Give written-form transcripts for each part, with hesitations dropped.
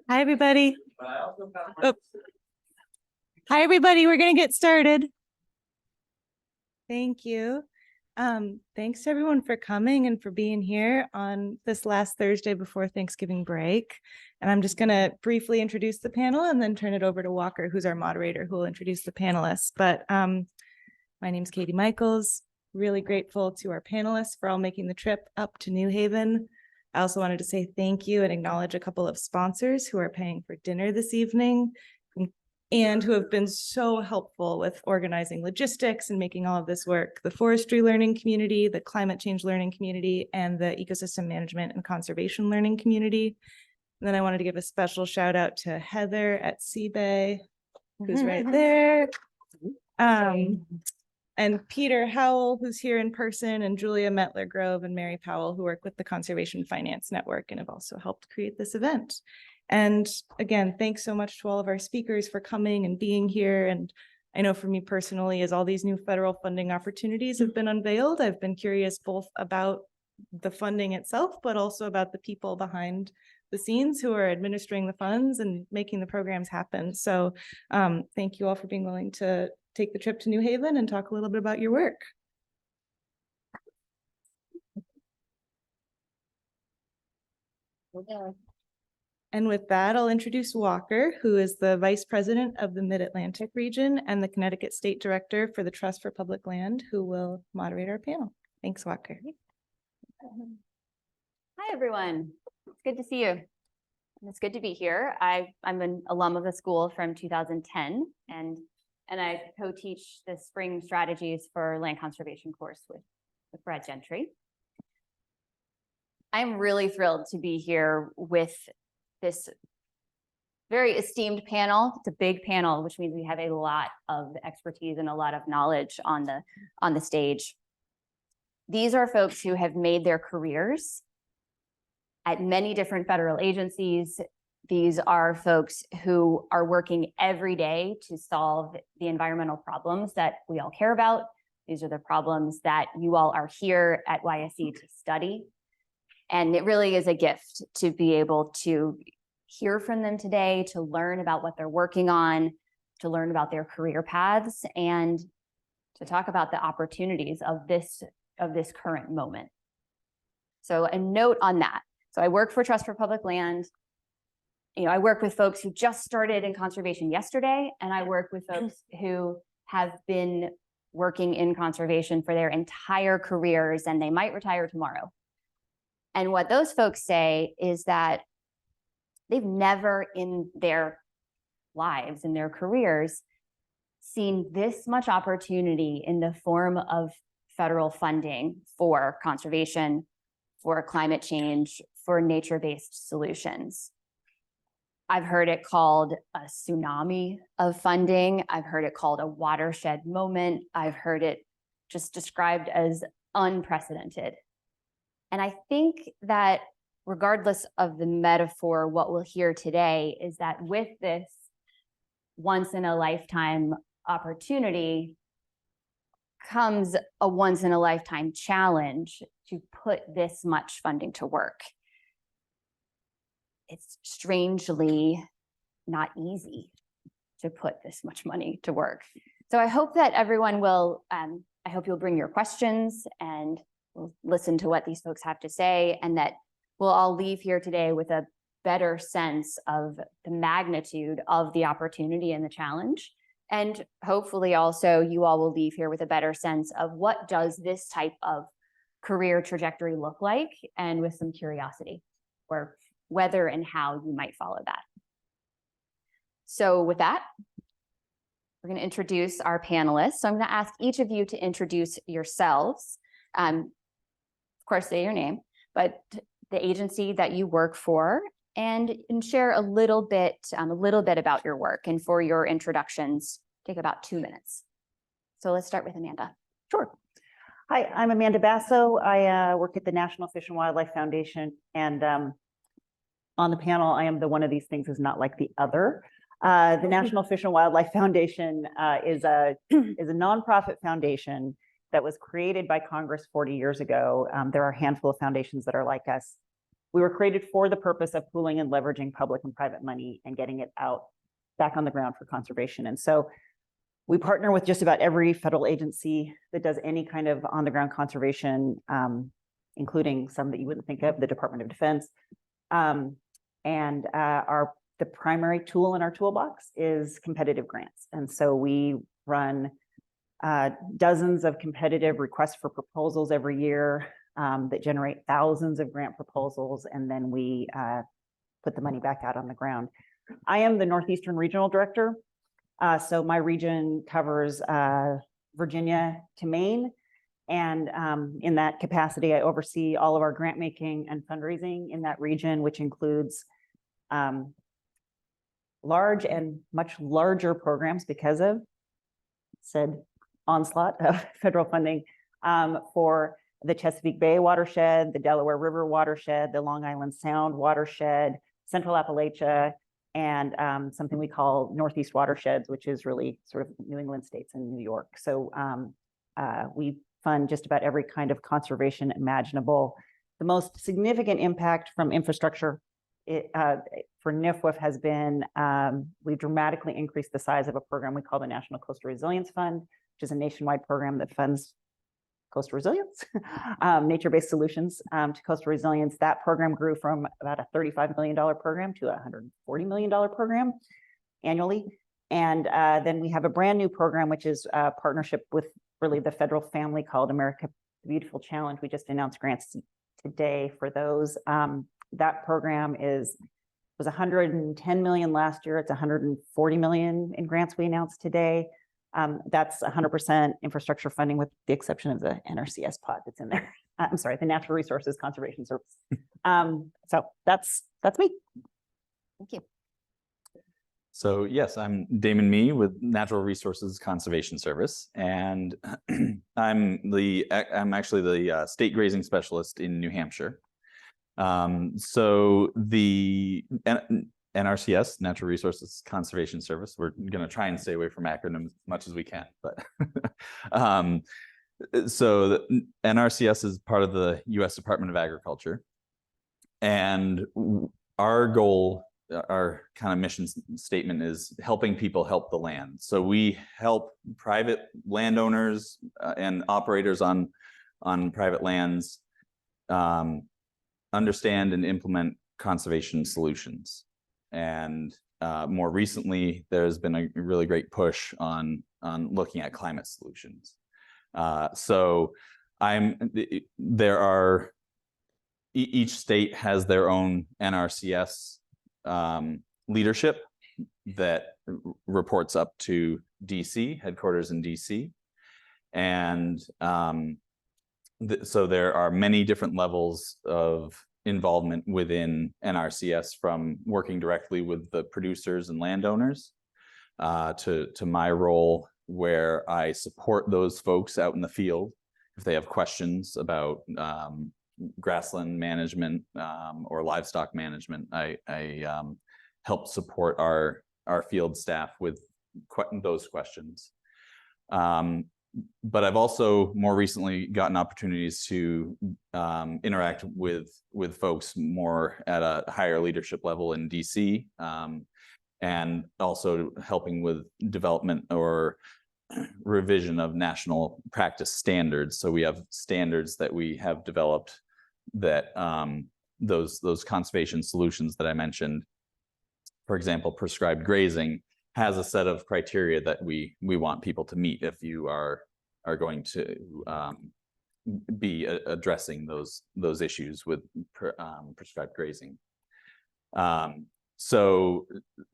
Hi, everybody. Oh. Hi, everybody. We're going to get started. Thank you. Thanks to everyone for coming and for being here on this last Thursday before Thanksgiving break. And I'm just going to briefly introduce the panel and then turn it over to Walker, who's our moderator, who will introduce the panelists. But my name is Katie Michaels. Really grateful to our panelists for all making the trip up to New Haven. I also wanted to say thank you and acknowledge a couple of sponsors who are paying for dinner this evening and who have been so helpful with organizing logistics and making all of this work: the forestry learning community, the climate change learning community, and the ecosystem management and conservation learning community. And then I wanted to give a special shout out to Heather at Seabay, who's right there. And Peter Howell, who's here in person, and Julia Mettler-Grove and Mary Powell, who work with the Conservation Finance Network and have also helped create this event. And again, thanks so much to all of our speakers for coming and being here. And I know for me personally, as all these new federal funding opportunities have been unveiled, I've been curious both about the funding itself, but also about the people behind the scenes who are administering the funds and making the programs happen. So thank you all for being willing to take the trip to New Haven and talk a little bit about your work. And with that, I'll introduce Walker, who is the Vice President of the Mid-Atlantic region and the Connecticut State Director for the Trust for Public Land, who will moderate our panel. Thanks, Walker. Hi, everyone. It's good to see you. It's good to be here. I'm an alum of the school from 2010, and I co-teach the spring strategies for land conservation course with Brad Gentry. I'm really thrilled to be here with this very esteemed panel. It's a big panel, which means we have a lot of expertise and a lot of knowledge on the stage. These are folks who have made their careers at many different federal agencies. These are folks who are working every day to solve the environmental problems that we all care about. These are the problems that you all are here at YSE to study. And it really is a gift to be able to hear from them today, to learn about what they're working on, to learn about their career paths, and to talk about the opportunities of this current moment. So a note on that. So I work for Trust for Public Land. I work with folks who just started in conservation yesterday, and I work with folks who have been working in conservation for their entire careers, and they might retire tomorrow. And what those folks say is that they've never in their lives, in their careers, seen this much opportunity in the form of federal funding for conservation, for climate change, for nature-based solutions. I've heard it called a tsunami of funding. I've heard it called a watershed moment. I've heard it just described as unprecedented. And I think that regardless of the metaphor, what we'll hear today is that with this once-in-a-lifetime opportunity comes a once-in-a-lifetime challenge to put this much funding to work. It's strangely not easy to put this much money to work. So I hope that everyone will, I hope you'll bring your questions and we'll listen to what these folks have to say, and that we'll all leave here today with a better sense of the magnitude of the opportunity and the challenge. And hopefully also you all will leave here with a better sense of what does this type of career trajectory look like, and with some curiosity, or whether and how you might follow that. So with that, we're going to introduce our panelists. So I'm going to ask each of you to introduce yourselves. Of course, say your name, but the agency that you work for, and share a little bit about your work. And for your introductions, take about 2 minutes. So let's start with Amanda. Sure. Hi, I'm Amanda Basso. I work at the National Fish and Wildlife Foundation, and on the panel, I am the one of these things is not like the other. The National Fish and Wildlife Foundation is a nonprofit foundation that was created by Congress 40 years ago. There are a handful of foundations that are like us. we were created for the purpose of pooling and leveraging public and private money and getting it out back on the ground for conservation. And so we partner with just about every federal agency that does any kind of on the ground conservation, including some that you wouldn't think of, the Department of Defense. The primary tool in our toolbox is competitive grants. And so we run dozens of competitive requests for proposals every year that generate thousands of grant proposals, and then we put the money back out on the ground. I am the Northeastern Regional Director. So my region covers Virginia to Maine. And in that capacity, I oversee all of our grant making and fundraising in that region, which includes large and much larger programs because of said onslaught of federal funding for the Chesapeake Bay watershed, the Delaware River watershed, the Long Island Sound watershed, Central Appalachia, and something we call Northeast watersheds, which is really sort of New England states and New York. So we fund just about every kind of conservation imaginable. The most significant impact from infrastructure for NIFWF has been, we've dramatically increased the size of a program we call the National Coastal Resilience Fund, which is a nationwide program that funds coastal resilience, nature-based solutions to coastal resilience. That program grew from about a $35 million program to a $140 million program annually. And then we have a brand new program, which is a partnership with really the federal family called America the Beautiful Challenge. We just announced grants today for those. That program was 110 million last year. It's 140 million in grants we announced today. That's 100% infrastructure funding with the exception of the NRCS pot that's in there. I'm sorry, the Natural Resources Conservation Service. So that's me. Thank you. So yes, I'm Damon Mee with Natural Resources Conservation Service, and I'm actually the state grazing specialist in New Hampshire. So the NRCS, Natural Resources Conservation Service, we're going to try and stay away from acronyms as much as we can, but so the NRCS is part of the U.S. Department of Agriculture, and our goal, our kind of mission statement is helping people help the land. So we help private landowners and operators on private lands understand and implement conservation solutions. And more recently, there's been a really great push on looking at climate solutions. So each state has their own NRCS leadership that reports up to DC, headquarters in DC. And so there are many different levels of involvement within NRCS, from working directly with the producers and landowners to my role, where I support those folks out in the field if they have questions about grassland management or livestock management. I help support our field staff with those questions. But I've also more recently gotten opportunities to interact with folks more at a higher leadership level in DC, and also helping with development or revision of national practice standards. So we have standards that we have developed that those conservation solutions that I mentioned, for example, prescribed grazing, has a set of criteria that we want people to meet if you are going to be addressing those issues with prescribed grazing. So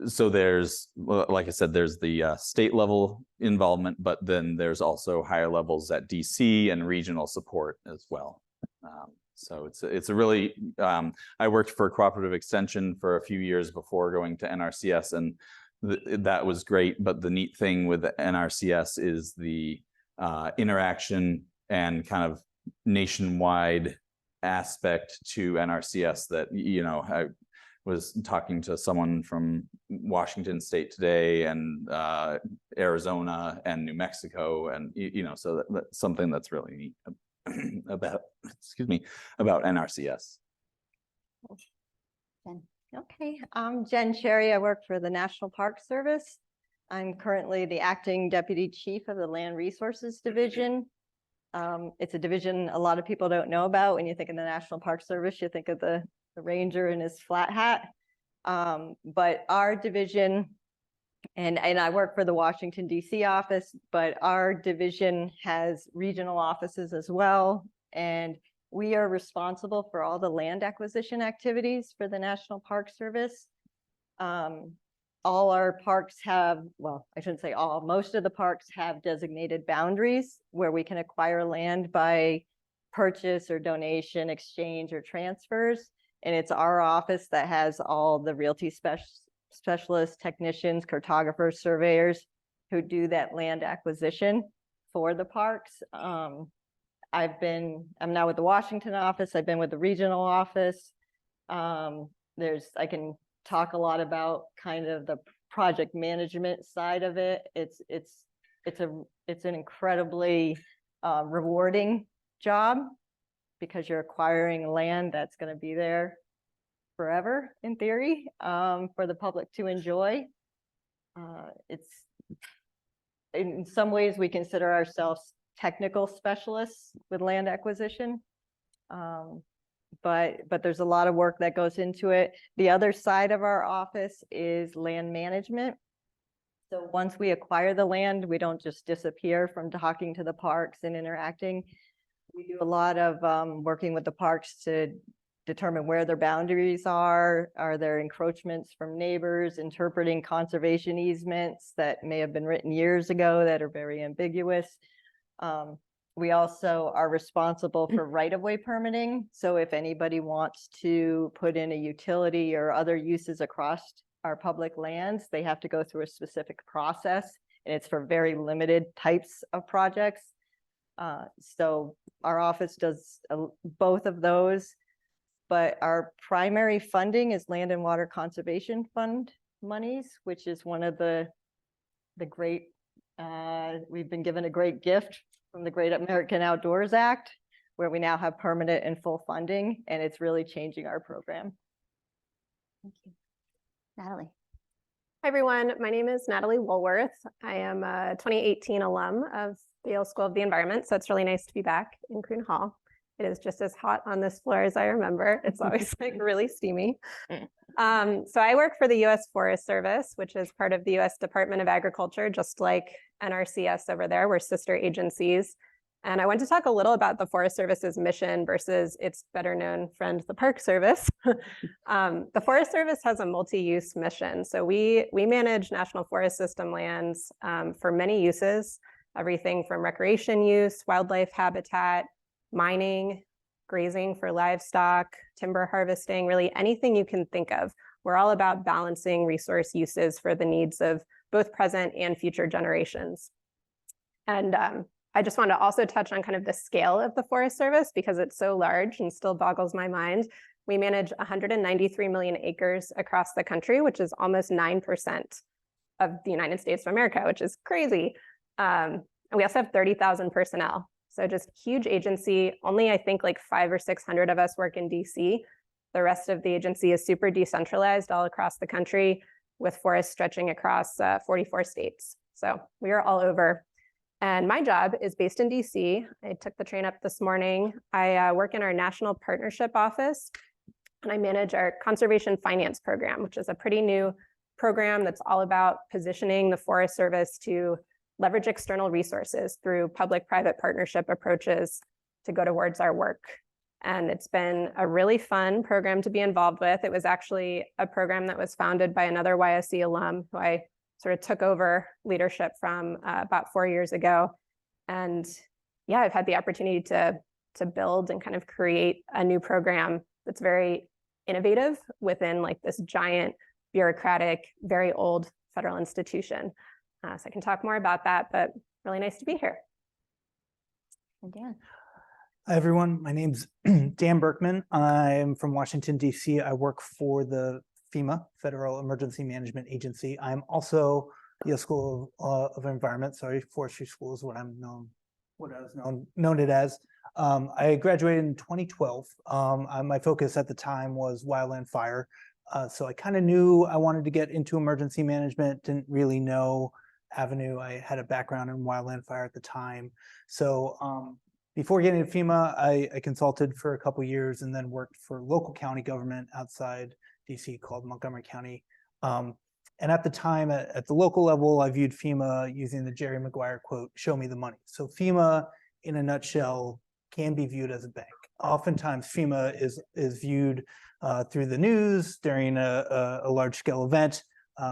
there's, like I said, there's the state level involvement, but then there's also higher levels at DC and regional support as well. So it's a really, I worked for a cooperative extension for a few years before going to NRCS, and that was great. But the neat thing with the NRCS is the interaction and kind of nationwide aspect to NRCS that, you know, I was talking to someone from Washington State today, and Arizona and New Mexico, and you know, so that's something that's really neat about, excuse me, about NRCS. Jen. Okay, I'm Jen Cherry. I work for the National Park Service. I'm currently the acting deputy chief of the Land Resources Division. It's a division a lot of people don't know about. When you think of the National Park Service, you think of the ranger in his flat hat. But our division, and I work for the Washington DC office, but our division has regional offices as well. And we are responsible for all the land acquisition activities for the National Park Service. All our parks have, well, I shouldn't say all, most of the parks have designated boundaries where we can acquire land by purchase or donation, exchange, or transfers. And it's our office that has all the realty specialists, technicians, cartographers, surveyors who do that land acquisition for the parks. I'm now with the Washington office. I've been with the regional office. I can talk a lot about kind of the project management side of it. It's an incredibly rewarding job because you're acquiring land that's going to be there forever in theory, for the public to enjoy. It's in some ways we consider ourselves technical specialists with land acquisition. But there's a lot of work that goes into it. The other side of our office is land management. So once we acquire the land, we don't just disappear from talking to the parks and interacting. We do a lot of working with the parks to determine where their boundaries are there encroachments from neighbors, interpreting conservation easements that may have been written years ago that are very ambiguous. We also are responsible for right-of-way permitting. So if anybody wants to put in a utility or other uses across our public lands, they have to go through a specific process, and it's for very limited types of projects. So our office does both of those, but our primary funding is Land and Water Conservation Fund monies, which is one of the great, we've been given a great gift from the Great American Outdoors Act, where we now have permanent and full funding, and it's really changing our program. Thank you. Natalie. Hi, everyone. My name is Natalie Woolworth. I am a 2018 alum of the Yale School of the Environment, so it's really nice to be back in Croon Hall. It is just as hot on this floor as I remember. It's always like really steamy. So I work for the U.S. Forest Service, which is part of the U.S. Department of Agriculture, just like NRCS over there. We're sister agencies. And I want to talk a little about the Forest Service's mission versus its better known friend, the Park Service. The Forest Service has a multi-use mission. So we manage National Forest System lands for many uses, everything from recreation use, wildlife habitat, mining, grazing for livestock, timber harvesting, really anything you can think of. We're all about balancing resource uses for the needs of both present and future generations. And I just want to also touch on kind of the scale of the Forest Service because it's so large and still boggles my mind. We manage 193 million acres across the country, which is almost 9% of the United States of America, which is crazy. And we also have 30,000 personnel. So just huge agency. Only I think like 500 or 600 of us work in DC. The rest of the agency is super decentralized all across the country with forests stretching across 44 states. So we are all over. And my job is based in DC. I took the train up this morning. I work in our National Partnership Office, and I manage our Conservation Finance Program, which is a pretty new program that's all about positioning the Forest Service to leverage external resources through public-private partnership approaches to go towards our work. And it's been a really fun program to be involved with. It was actually a program that was founded by another YSC alum who I sort of took over leadership from about 4 years ago. And yeah, I've had the opportunity to build and kind of create a new program that's very innovative within like this giant bureaucratic, very old federal institution. So I can talk more about that, but really nice to be here. And Dan. Hi, everyone. My name's Dan Berkman. I'm from Washington, D.C. I work for the FEMA, Federal Emergency Management Agency. I'm also Yale School of Environment. Sorry, Forestry School is what I was known it as. I graduated in 2012. My focus at the time was wildland fire. So I kind of knew I wanted to get into emergency management, didn't really know avenue. I had a background in wildland fire at the time. So before getting to FEMA, I consulted for a couple years and then worked for local county government outside DC called Montgomery County. And at the time, at the local level, I viewed FEMA using the Jerry Maguire quote, "Show me the money." So FEMA, in a nutshell, can be viewed as a bank. Oftentimes, FEMA is viewed through the news during a large-scale event.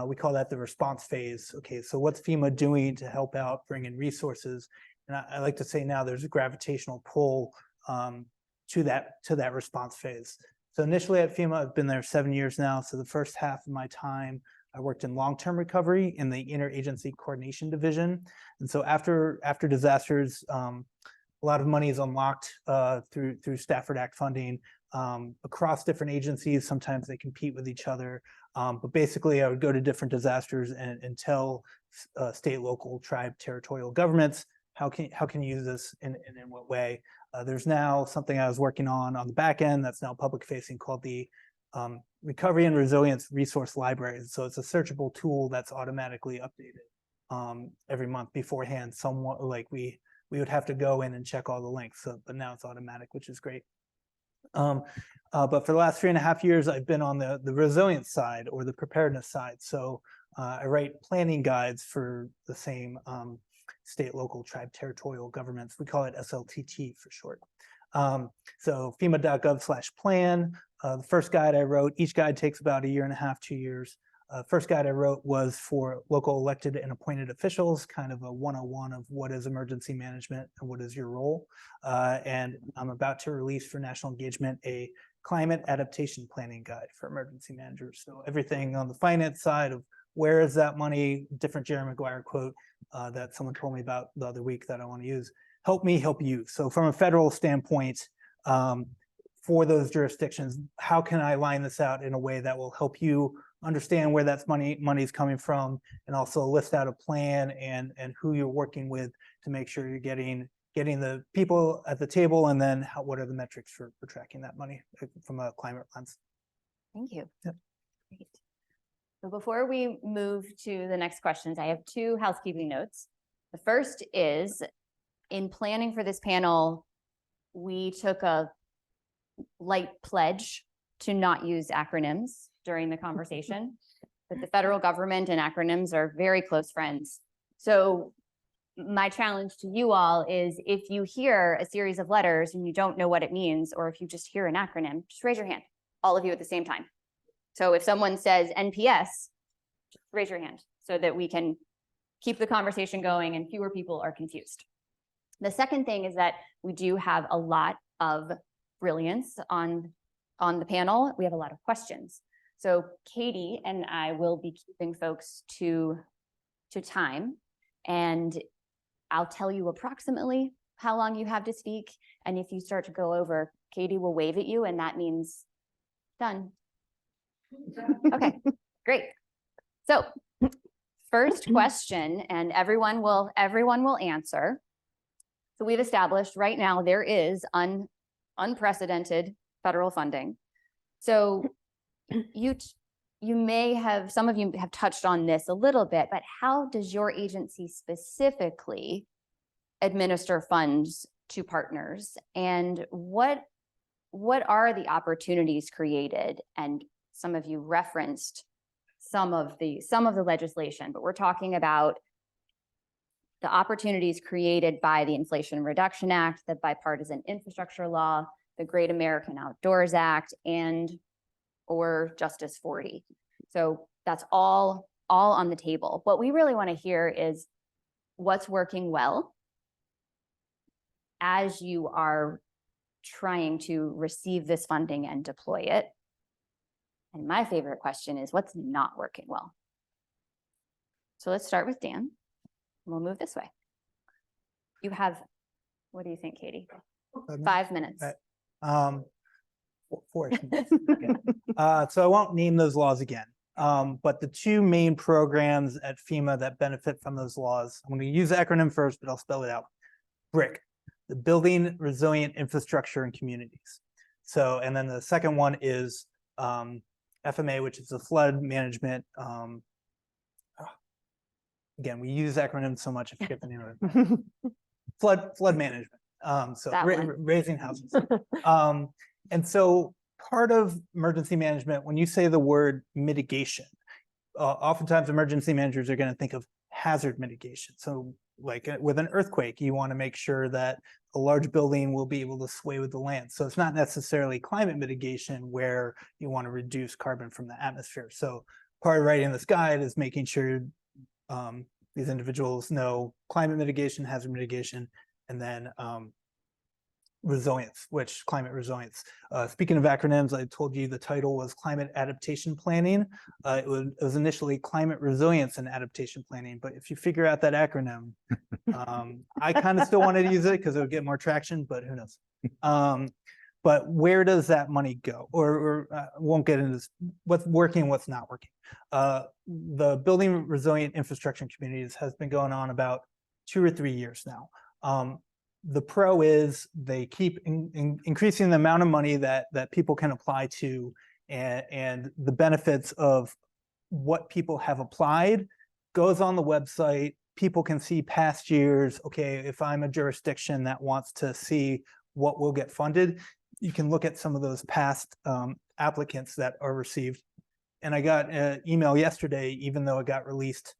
We call that the response phase. Okay, so what's FEMA doing to help out, bring in resources? And I like to say now there's a gravitational pull to that response phase. So initially at FEMA, I've been there 7 years now. So the first half of my time, I worked in long-term recovery in the interagency coordination division. And so after disasters, a lot of money is unlocked through Stafford Act funding across different agencies. Sometimes they compete with each other. But basically, I would go to different disasters and tell state, local, tribe, territorial governments, how can you use this and in what way? There's now something I was working on the back end that's now public facing called the Recovery and Resilience Resource Library. So it's a searchable tool that's automatically updated every month beforehand. Somewhat like we would have to go in and check all the links, but now it's automatic, which is great. But for the last 3.5 years, I've been on the resilience side or the preparedness side. So I write planning guides for the same state, local, tribe, territorial governments. We call it SLTT for short. So FEMA.gov/plan. The first guide I wrote, each guide takes about 1.5 years, 2 years. First guide I wrote was for local elected and appointed officials, kind of a 101 of what is emergency management and what is your role. And I'm about to release for national engagement a climate adaptation planning guide for emergency managers. So everything on the finance side of where is that money, different Jerry Maguire quote that someone told me about the other week that I want to use. Help me help you. So from a federal standpoint, for those jurisdictions, how can I line this out in a way that will help you understand where that money is coming from, and also list out a plan and who you're working with to make sure you're getting the people at the table, and then what are the metrics for tracking that money from a climate lens. Thank you. Yep. Great. So before we move to the next questions, I have 2 housekeeping notes. The first is, in planning for this panel, we took a light pledge to not use acronyms during the conversation, but the federal government and acronyms are very close friends. So my challenge to you all is, if you hear a series of letters and you don't know what it means, or if you just hear an acronym, just raise your hand, all of you at the same time. So if someone says NPS, just raise your hand so that we can keep the conversation going and fewer people are confused. The second thing is that we do have a lot of brilliance on the panel. We have a lot of questions. So Katie and I will be keeping folks to time, and I'll tell you approximately how long you have to speak. And if you start to go over, Katie will wave at you, and that means done. Okay, great. So first question, and everyone will answer. So we've established right now there is unprecedented federal funding. So you may have, some of you have touched on this a little bit, but how does your agency specifically administer funds to partners, and what are the opportunities created? And some of you referenced some of the legislation, but we're talking about the opportunities created by the Inflation Reduction Act, the Bipartisan Infrastructure Law, the Great American Outdoors Act, or Justice 40. So that's all on the table. What we really want to hear is what's working well as you are trying to receive this funding and deploy it. And my favorite question is, what's not working well? So let's start with Dan. We'll move this way. You have, what do you think, Katie? 5 minutes. 4 minutes. Okay. So I won't name those laws again, but the 2 main programs at FEMA that benefit from those laws, I'm going to use the acronym first, but I'll spell it out. BRIC, the building resilient infrastructure and communities. So, and then the second one is FMA, which is the flood management. Again, we use acronyms so much, I forget the name of it. Flood management. So That one. raising houses. And so part of emergency management, when you say the word mitigation, oftentimes emergency managers are going to think of hazard mitigation. So like with an earthquake, you want to make sure that a large building will be able to sway with the land. So it's not necessarily climate mitigation where you want to reduce carbon from the atmosphere. So part of writing this guide is making sure these individuals know climate mitigation, hazard mitigation, and then resilience, which climate resilience. Speaking of acronyms, I told you the title was climate adaptation planning. It was initially climate resilience and adaptation planning, but if you figure out that acronym, I kind of still wanted to use it because it would get more traction, but who knows? But where does that money go? Or won't get into this, what's working, what's not working. The building resilient infrastructure and communities has been going on about 2 or 3 years now. The pro is they keep increasing the amount of money that people can apply to, and the benefits of what people have applied goes on the website. People can see past years. Okay, if I'm a jurisdiction that wants to see what will get funded, you can look at some of those past applicants that are received. And I got an email yesterday, even though it got released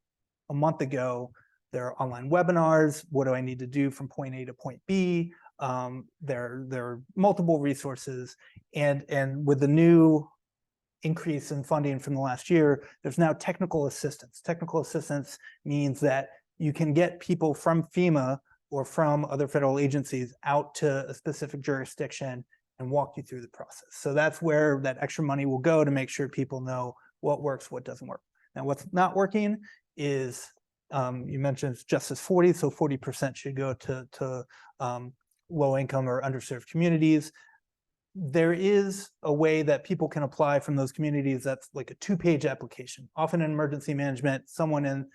a month ago. There are online webinars. What do I need to do from point A to point B? There are multiple resources. And with the new increase in funding from the last year, there's now technical assistance. Technical assistance means that you can get people from FEMA or from other federal agencies out to a specific jurisdiction and walk you through the process. So that's where that extra money will go to make sure people know what works, what doesn't work. Now, what's not working is you mentioned it's Justice 40, so 40% should go to low income or underserved communities. There is a way that people can apply from those communities that's like a 2-page application. Often in emergency management, someone in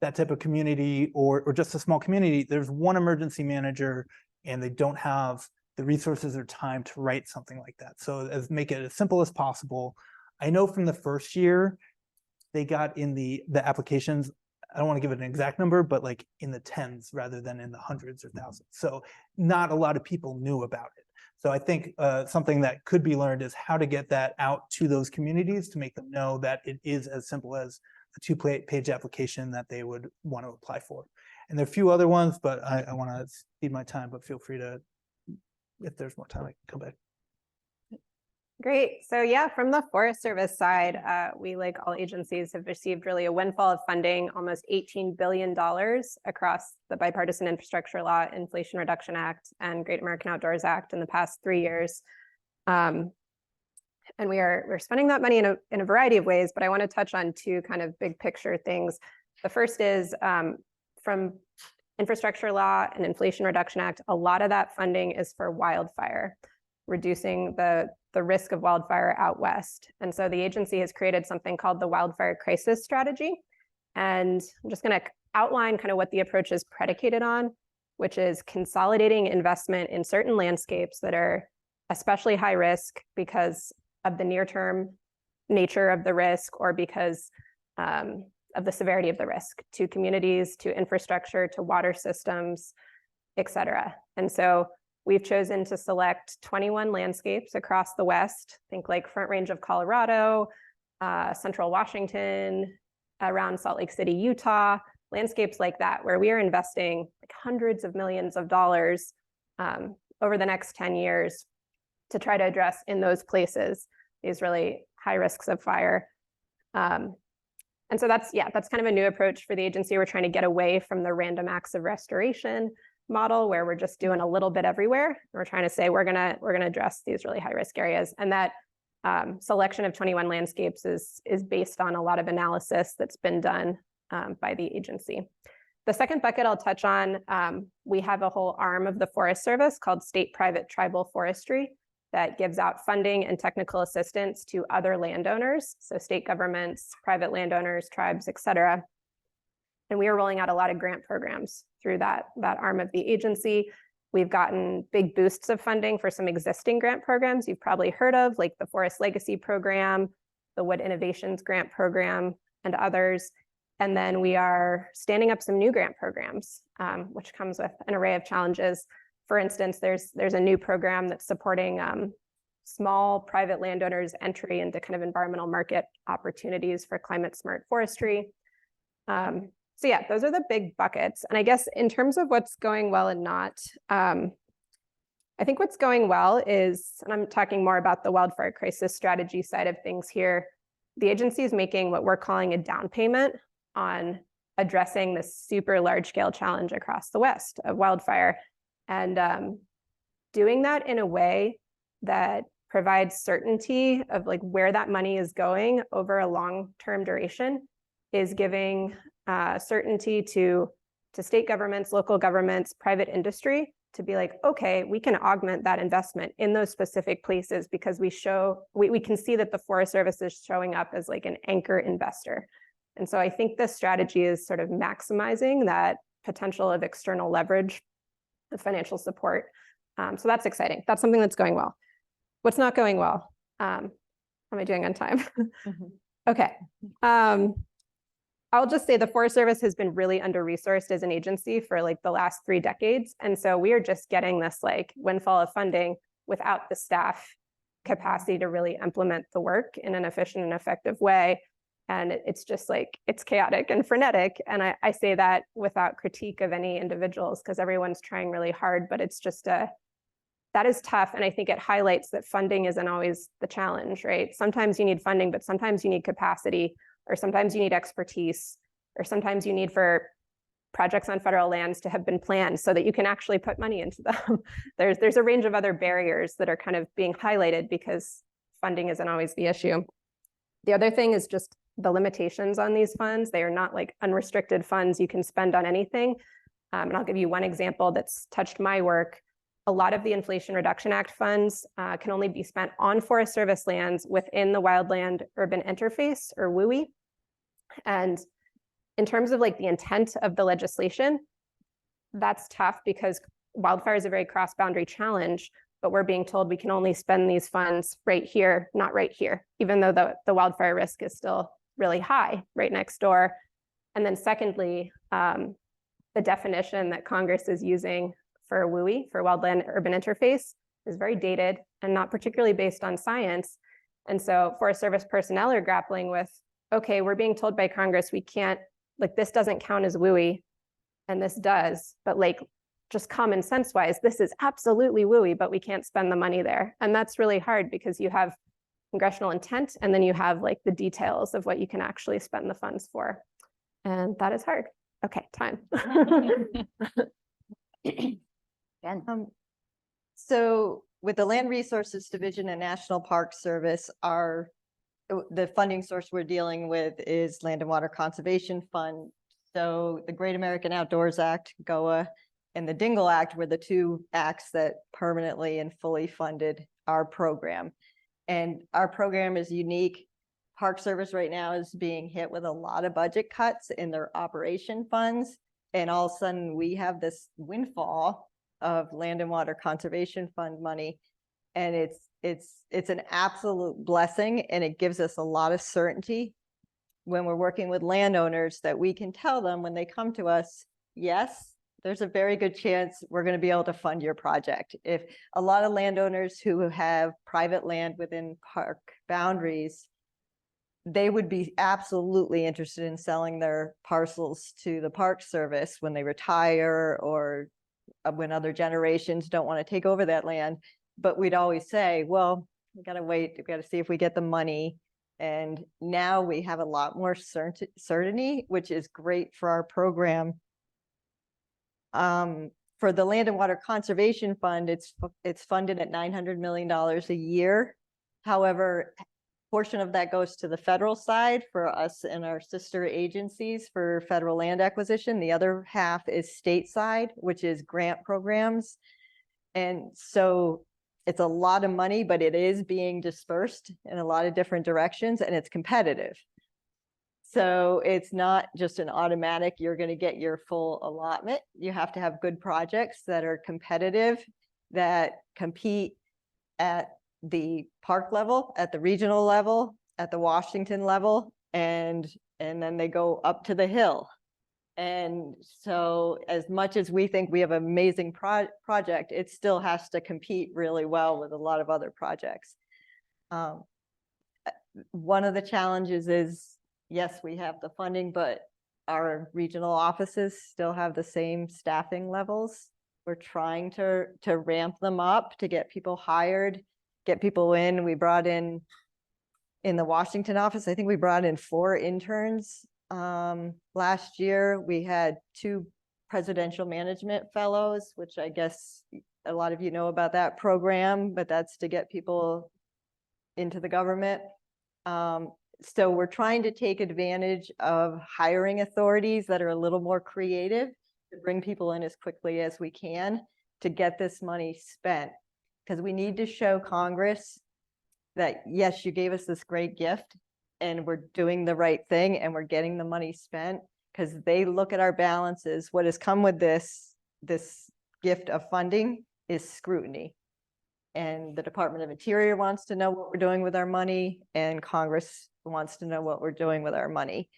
that type of community or just a small community, there's one emergency manager and they don't have the resources or time to write something like that. So make it as simple as possible. I know from the first year, they got in the applications, I don't want to give it an exact number, but like in the tens rather than in the hundreds or thousands. So not a lot of people knew about it. So I think something that could be learned is how to get that out to those communities to make them know that it is as simple as a 2-page application that they would want to apply for. And there are a few other ones, but I want to speed my time, but feel free to, if there's more time, I can come back. Great. So yeah, from the Forest Service side, we, like all agencies, have received really a windfall of funding, almost $18 billion across the Bipartisan Infrastructure Law, Inflation Reduction Act, and Great American Outdoors Act in the past 3 years. And we're spending that money in a variety of ways, but I want to touch on 2 kind of big picture things. The first is from Infrastructure Law and Inflation Reduction Act, a lot of that funding is for wildfire, reducing the risk of wildfire out west. And so the agency has created something called the Wildfire Crisis Strategy. And I'm just going to outline kind of what the approach is predicated on, which is consolidating investment in certain landscapes that are especially high risk because of the near-term nature of the risk or because of the severity of the risk to communities, to infrastructure, to water systems, et cetera. And so we've chosen to select 21 landscapes across the West, think like Front Range of Colorado, Central Washington, around Salt Lake City, Utah, landscapes like that, where we are investing like hundreds of millions of dollars over the next 10 years to try to address in those places these really high risks of fire. And so that's kind of a new approach for the agency. We're trying to get away from the random acts of restoration model where we're just doing a little bit everywhere. We're trying to say we're gonna address these really high risk areas, and that selection of 21 landscapes is based on a lot of analysis that's been done by the agency. The second bucket I'll touch on, we have a whole arm of the Forest Service called State Private Tribal Forestry that gives out funding and technical assistance to other landowners, so state governments, private landowners, tribes, et cetera. And we are rolling out a lot of grant programs through that arm of the agency. We've gotten big boosts of funding for some existing grant programs you've probably heard of, like the Forest Legacy Program, the Wood Innovations Grant Program, and others. And then we are standing up some new grant programs, which comes with an array of challenges. For instance, there's a new program that's supporting small private landowners' entry into kind of environmental market opportunities for climate smart forestry. So yeah, those are the big buckets. And I guess in terms of what's going well and not, I think what's going well is, and I'm talking more about the wildfire crisis strategy side of things here, the agency is making what we're calling a down payment on addressing this super large scale challenge across the West of wildfire. And doing that in a way that provides certainty of like where that money is going over a long-term duration is giving certainty to state governments, local governments, private industry to be like, okay, we can augment that investment in those specific places because we can see that the Forest Service is showing up as like an anchor investor. And so I think this strategy is sort of maximizing that potential of external leverage, the financial support. So that's exciting. That's something that's going well. What's not going well? How am I doing on time? Okay. I'll just say the Forest Service has been really under-resourced as an agency for like the last 3 decades. And so we are just getting this like windfall of funding without the staff capacity to really implement the work in an efficient and effective way. And it's just like, it's chaotic and frenetic. And I say that without critique of any individuals because everyone's trying really hard, but it's just that is tough. And I think it highlights that funding isn't always the challenge, right? Sometimes you need funding, but sometimes you need capacity, or sometimes you need expertise, or sometimes you need for projects on federal lands to have been planned so that you can actually put money into them. There's a range of other barriers that are kind of being highlighted because funding isn't always the issue. The other thing is just the limitations on these funds. They are not like unrestricted funds you can spend on anything. And I'll give you one example that's touched my work. A lot of the Inflation Reduction Act funds can only be spent on Forest Service lands within the wildland urban interface, or WUI. And in terms of like the intent of the legislation, that's tough because wildfire is a very cross-boundary challenge, but we're being told we can only spend these funds right here, not right here, even though the wildfire risk is still really high right next door. And then secondly, the definition that Congress is using for WUI, for wildland urban interface, is very dated and not particularly based on science. And so Forest Service personnel are grappling with, okay, we're being told by Congress we can't, like this doesn't count as WUI, and this does, but like just common sense wise, this is absolutely WUI, but we can't spend the money there. And that's really hard because you have congressional intent and then you have like the details of what you can actually spend the funds for. And that is hard. Okay, time. So with the Land Resources Division and National Park Service, the funding source we're dealing with is Land and Water Conservation Fund. So the Great American Outdoors Act, GOA, and the Dingle Act were the 2 acts that permanently and fully funded our program. And our program is unique. Park Service right now is being hit with a lot of budget cuts in their operation funds. And all of a sudden we have this windfall of Land and Water Conservation Fund money. And it's an absolute blessing, and it gives us a lot of certainty when we're working with landowners that we can tell them when they come to us, yes, there's a very good chance we're going to be able to fund your project. If a lot of landowners who have private land within park boundaries, they would be absolutely interested in selling their parcels to the Park Service when they retire or when other generations don't want to take over that land. But we'd always say, well, we got to wait. We got to see if we get the money. And now we have a lot more certainty, which is great for our program. For the Land and Water Conservation Fund, it's funded at $900 million a year. However, portion of that goes to the federal side for us and our sister agencies for federal land acquisition. The other half is stateside, which is grant programs. And so it's a lot of money, but it is being dispersed in a lot of different directions, and it's competitive. So it's not just an automatic, you're going to get your full allotment. You have to have good projects that are competitive, that compete at the park level, at the regional level, at the Washington level, and then they go up to the Hill. And so as much as we think we have an amazing project, it still has to compete really well with a lot of other projects. One of the challenges is, yes, we have the funding, but our regional offices still have the same staffing levels. We're trying to ramp them up, to get people hired, get people in. We brought in the Washington office, I think we brought in 4 interns. Last year, we had 2 presidential management fellows, which I guess a lot of you know about that program, but that's to get people into the government. So we're trying to take advantage of hiring authorities that are a little more creative to bring people in as quickly as we can to get this money spent. Because we need to show Congress that, yes, you gave us this great gift and we're doing the right thing and we're getting the money spent, because they look at our balances. What has come with this gift of funding is scrutiny. And the Department of Interior wants to know what we're doing with our money, and Congress wants to know what we're doing with our money.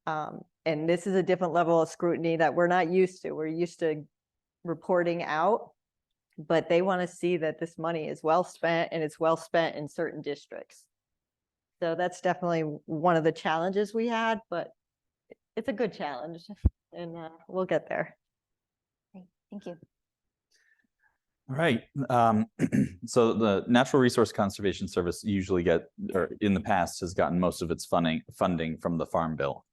And this is a different level of scrutiny that we're not used to. We're used to reporting out, but they want to see that this money is well spent, and it's well spent in certain districts. So that's definitely one of the challenges we had, but it's a good challenge, and we'll get there. Great, thank you. All right. So the Natural Resource Conservation Service usually or in the past has gotten most of its funding from the Farm Bill.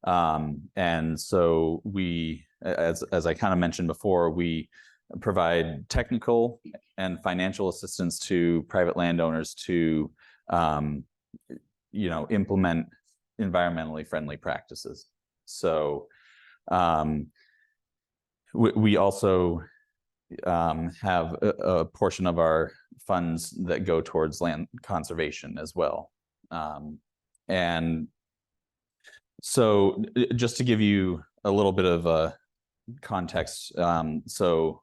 And so we, as I kind of mentioned before, we provide technical and financial assistance to private landowners to, implement environmentally friendly practices. So we also have a portion of our funds that go towards land conservation as well. And so just to give you a little bit of a context, so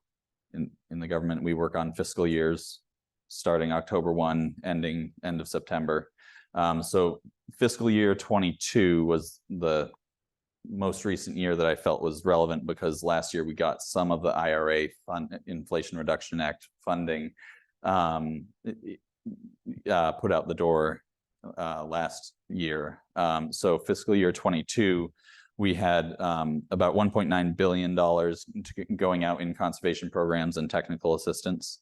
in the government, we work on fiscal years starting October 1, ending end of September. So fiscal year 22 was the most recent year that I felt was relevant, because last year we got some of the IRA Inflation Reduction Act funding put out the door last year. So fiscal year 22, we had about $1.9 billion going out in conservation programs and technical assistance,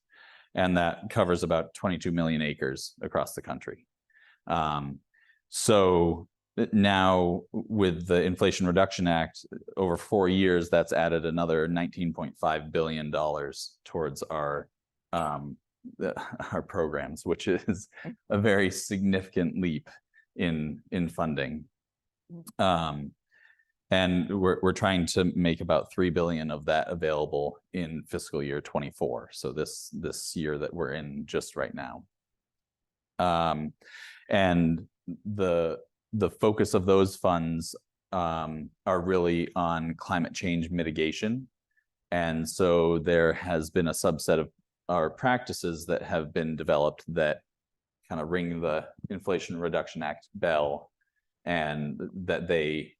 and that covers about 22 million acres across the country. So now with the Inflation Reduction Act, over 4 years, that's added another $19.5 billion towards our programs, which is a very significant leap in funding. And we're trying to make about $3 billion of that available in fiscal year 24. So this year that we're in just right now. And the focus of those funds are really on climate change mitigation. And so there has been a subset of our practices that have been developed that kind of ring the Inflation Reduction Act bell, and that they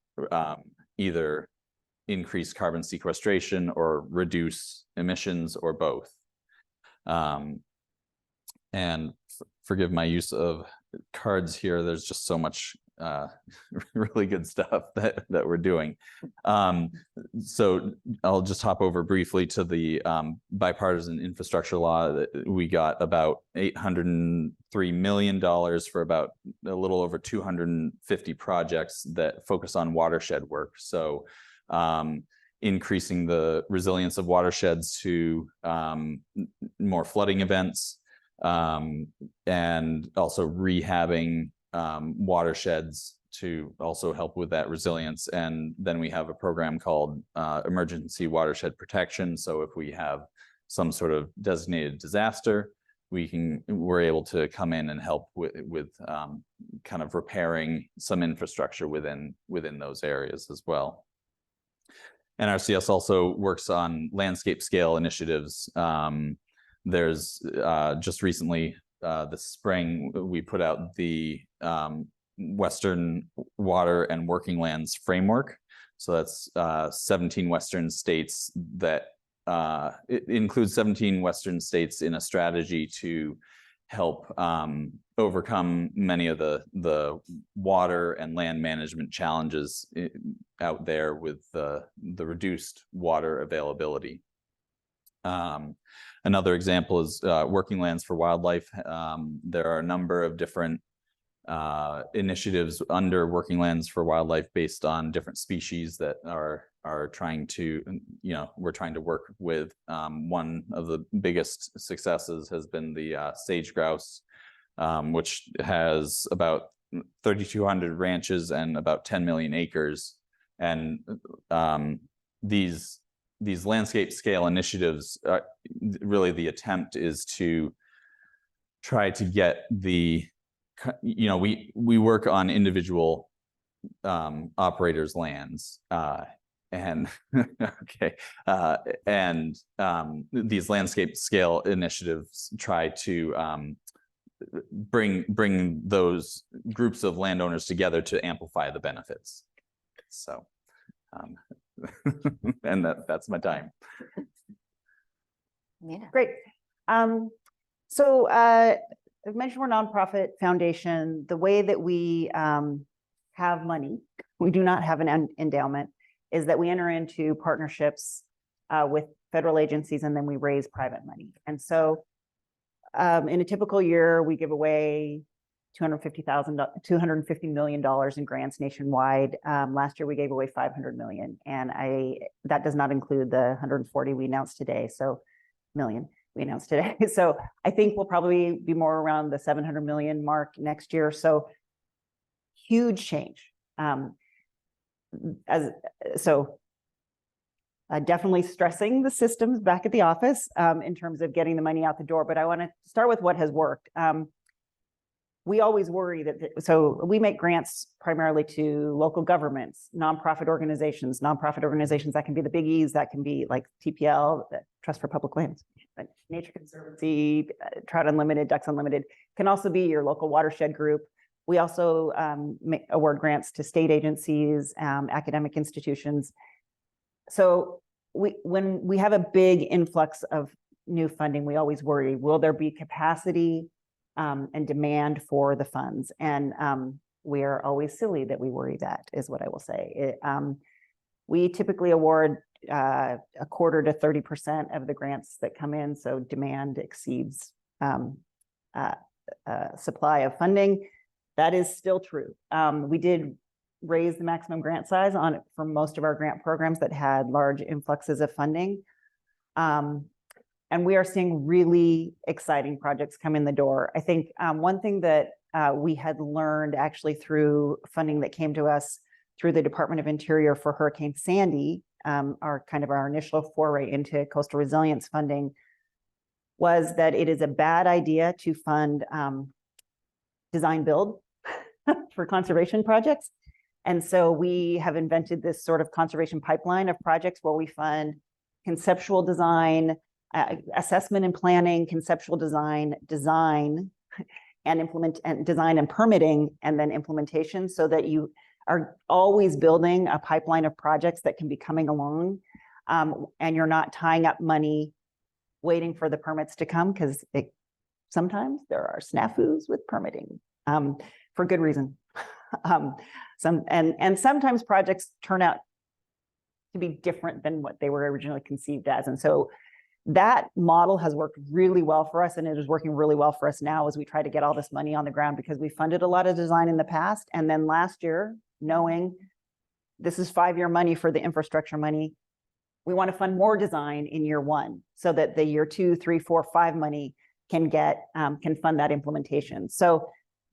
either increase carbon sequestration or reduce emissions, or both. And forgive my use of cards here. There's just so much really good stuff that we're doing. So I'll just hop over briefly to the bipartisan infrastructure law. That we got about $803 million for about a little over 250 projects that focus on watershed work. So increasing the resilience of watersheds to more flooding events, and also rehabbing watersheds to also help with that resilience. And then we have a program called emergency watershed protection. So if we have some sort of designated disaster, we're able to come in and help with kind of repairing some infrastructure within those areas as well. NRCS also works on landscape scale initiatives. There's just recently this spring, we put out the Western Water and Working Lands Framework. So that's 17 Western states that it includes 17 Western states in a strategy to help overcome many of the water and land management challenges out there with the reduced water availability. Another example is Working Lands for Wildlife. There are a number of different initiatives under Working Lands for Wildlife based on different species that are trying to, we're trying to work with. One of the biggest successes has been the sage grouse, which has about 3,200 ranches and about 10 million acres. And these landscape scale initiatives, really the attempt is to try to get we work on individual operators' lands, and okay, and these landscape scale initiatives try to bring those groups of landowners together to amplify the benefits. So, and that's my time. Yeah. Great. So I've mentioned we're a nonprofit foundation. The way that we have money, we do not have an endowment, is that we enter into partnerships with federal agencies and then we raise private money. And so in a typical year, we give away $250 million in grants nationwide. Last year, we gave away 500 million. And that does not include the 140 we announced today. So million. We announced today. So I think we'll probably be more around the 700 million mark next year. So huge change. Definitely stressing the systems back at the office in terms of getting the money out the door. But I want to start with what has worked. We always worry so we make grants primarily to local governments, nonprofit organizations that can be the biggies, that can be like TPL, the Trust for Public Lands, Nature Conservancy, Trout Unlimited, Ducks Unlimited, can also be your local watershed group. We also award grants to state agencies, academic institutions. So when we have a big influx of new funding, we always worry, will there be capacity and demand for the funds? And we are always silly that we worry, that is what I will say. We typically award a quarter to 30% of the grants that come in. So demand exceeds supply of funding. That is still true. We did raise the maximum grant size for most of our grant programs that had large influxes of funding. And we are seeing really exciting projects come in the door. I think one thing that we had learned actually through funding that came to us through the Department of Interior for Hurricane Sandy, our initial foray into coastal resilience funding, was that it is a bad idea to fund design build for conservation projects. And so we have invented this sort of conservation pipeline of projects where we fund conceptual design, assessment and planning, conceptual design and implement and design and permitting, and then implementation, so that you are always building a pipeline of projects that can be coming along, and you're not tying up money waiting for the permits to come, because sometimes there are snafus with permitting for good reason. Sometimes projects turn out to be different than what they were originally conceived as. And so that model has worked really well for us, and it is working really well for us now as we try to get all this money on the ground, because we funded a lot of design in the past. And then last year, knowing this is 5-year money for the infrastructure money, we want to fund more design in year 1 so that the year 2, 3, 4, 5 money can fund that implementation. So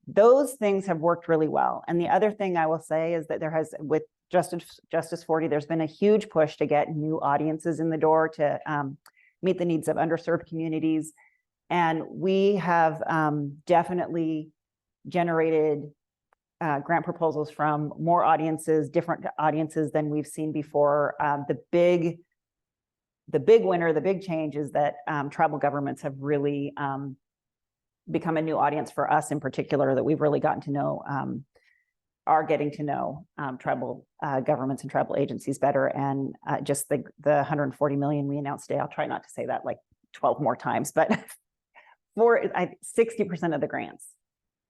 those things have worked really well. And the other thing I will say is that there has, with Justice 40, there's been a huge push to get new audiences in the door to meet the needs of underserved communities. And we have definitely generated grant proposals from more audiences, different audiences than we've seen before. The big winner, the big change is that tribal governments have really become a new audience for us in particular, that we've really gotten to know, are getting to know tribal governments and tribal agencies better. And just the 140 million we announced today, I'll try not to say that like 12 more times, but for 60% of the grants.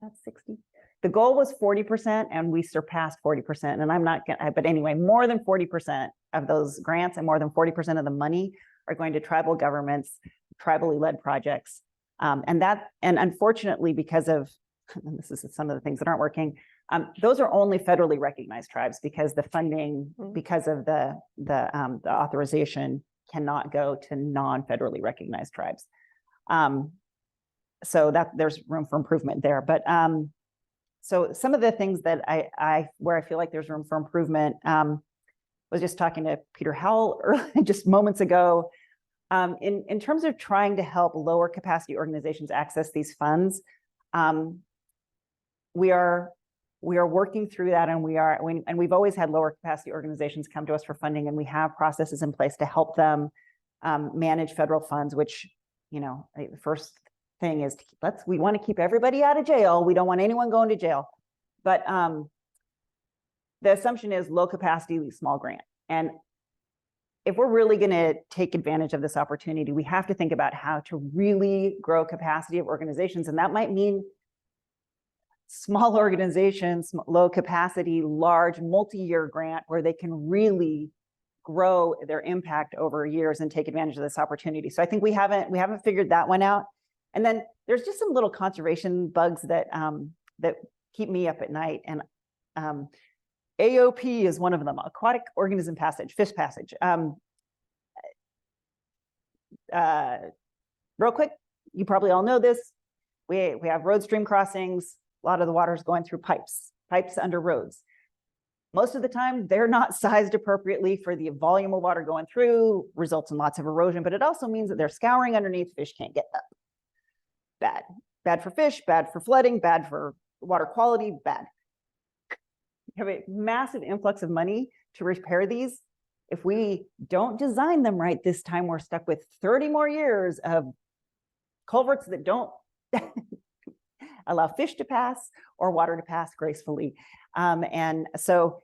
That's 60. The goal was 40% and we surpassed 40%. And I'm not gonna, but anyway, more than 40% of those grants and more than 40% of the money are going to tribal governments, tribally led projects. And unfortunately, because of, and this is some of the things that aren't working, those are only federally recognized tribes, because the funding, because of the authorization, cannot go to non-federally recognized tribes. So that there's room for improvement there. But so some of the things that where I feel like there's room for improvement, was just talking to Peter Howell just moments ago. In terms of trying to help lower capacity organizations access these funds, we are working through that, and we've always had lower capacity organizations come to us for funding, and we have processes in place to help them manage federal funds, which, you know, the first thing is we want to keep everybody out of jail. We don't want anyone going to jail. But the assumption is low capacity, small grant. And if we're really going to take advantage of this opportunity, we have to think about how to really grow capacity of organizations. And that might mean small organizations, low capacity, large multi-year grant where they can really grow their impact over years and take advantage of this opportunity. So I think we haven't figured that one out. And then there's just some little conservation bugs that that keep me up at night. And AOP is one of them, aquatic organism passage, fish passage. Real quick, you probably all know this. We have road stream crossings. A lot of the water is going through pipes under roads. Most of the time, they're not sized appropriately for the volume of water going through, results in lots of erosion, but it also means that they're scouring underneath, fish can't get up. Bad for fish, bad for flooding, bad for water quality, bad. You have a massive influx of money to repair these. If we don't design them right this time, we're stuck with 30 more years of culverts that don't allow fish to pass or water to pass gracefully. And so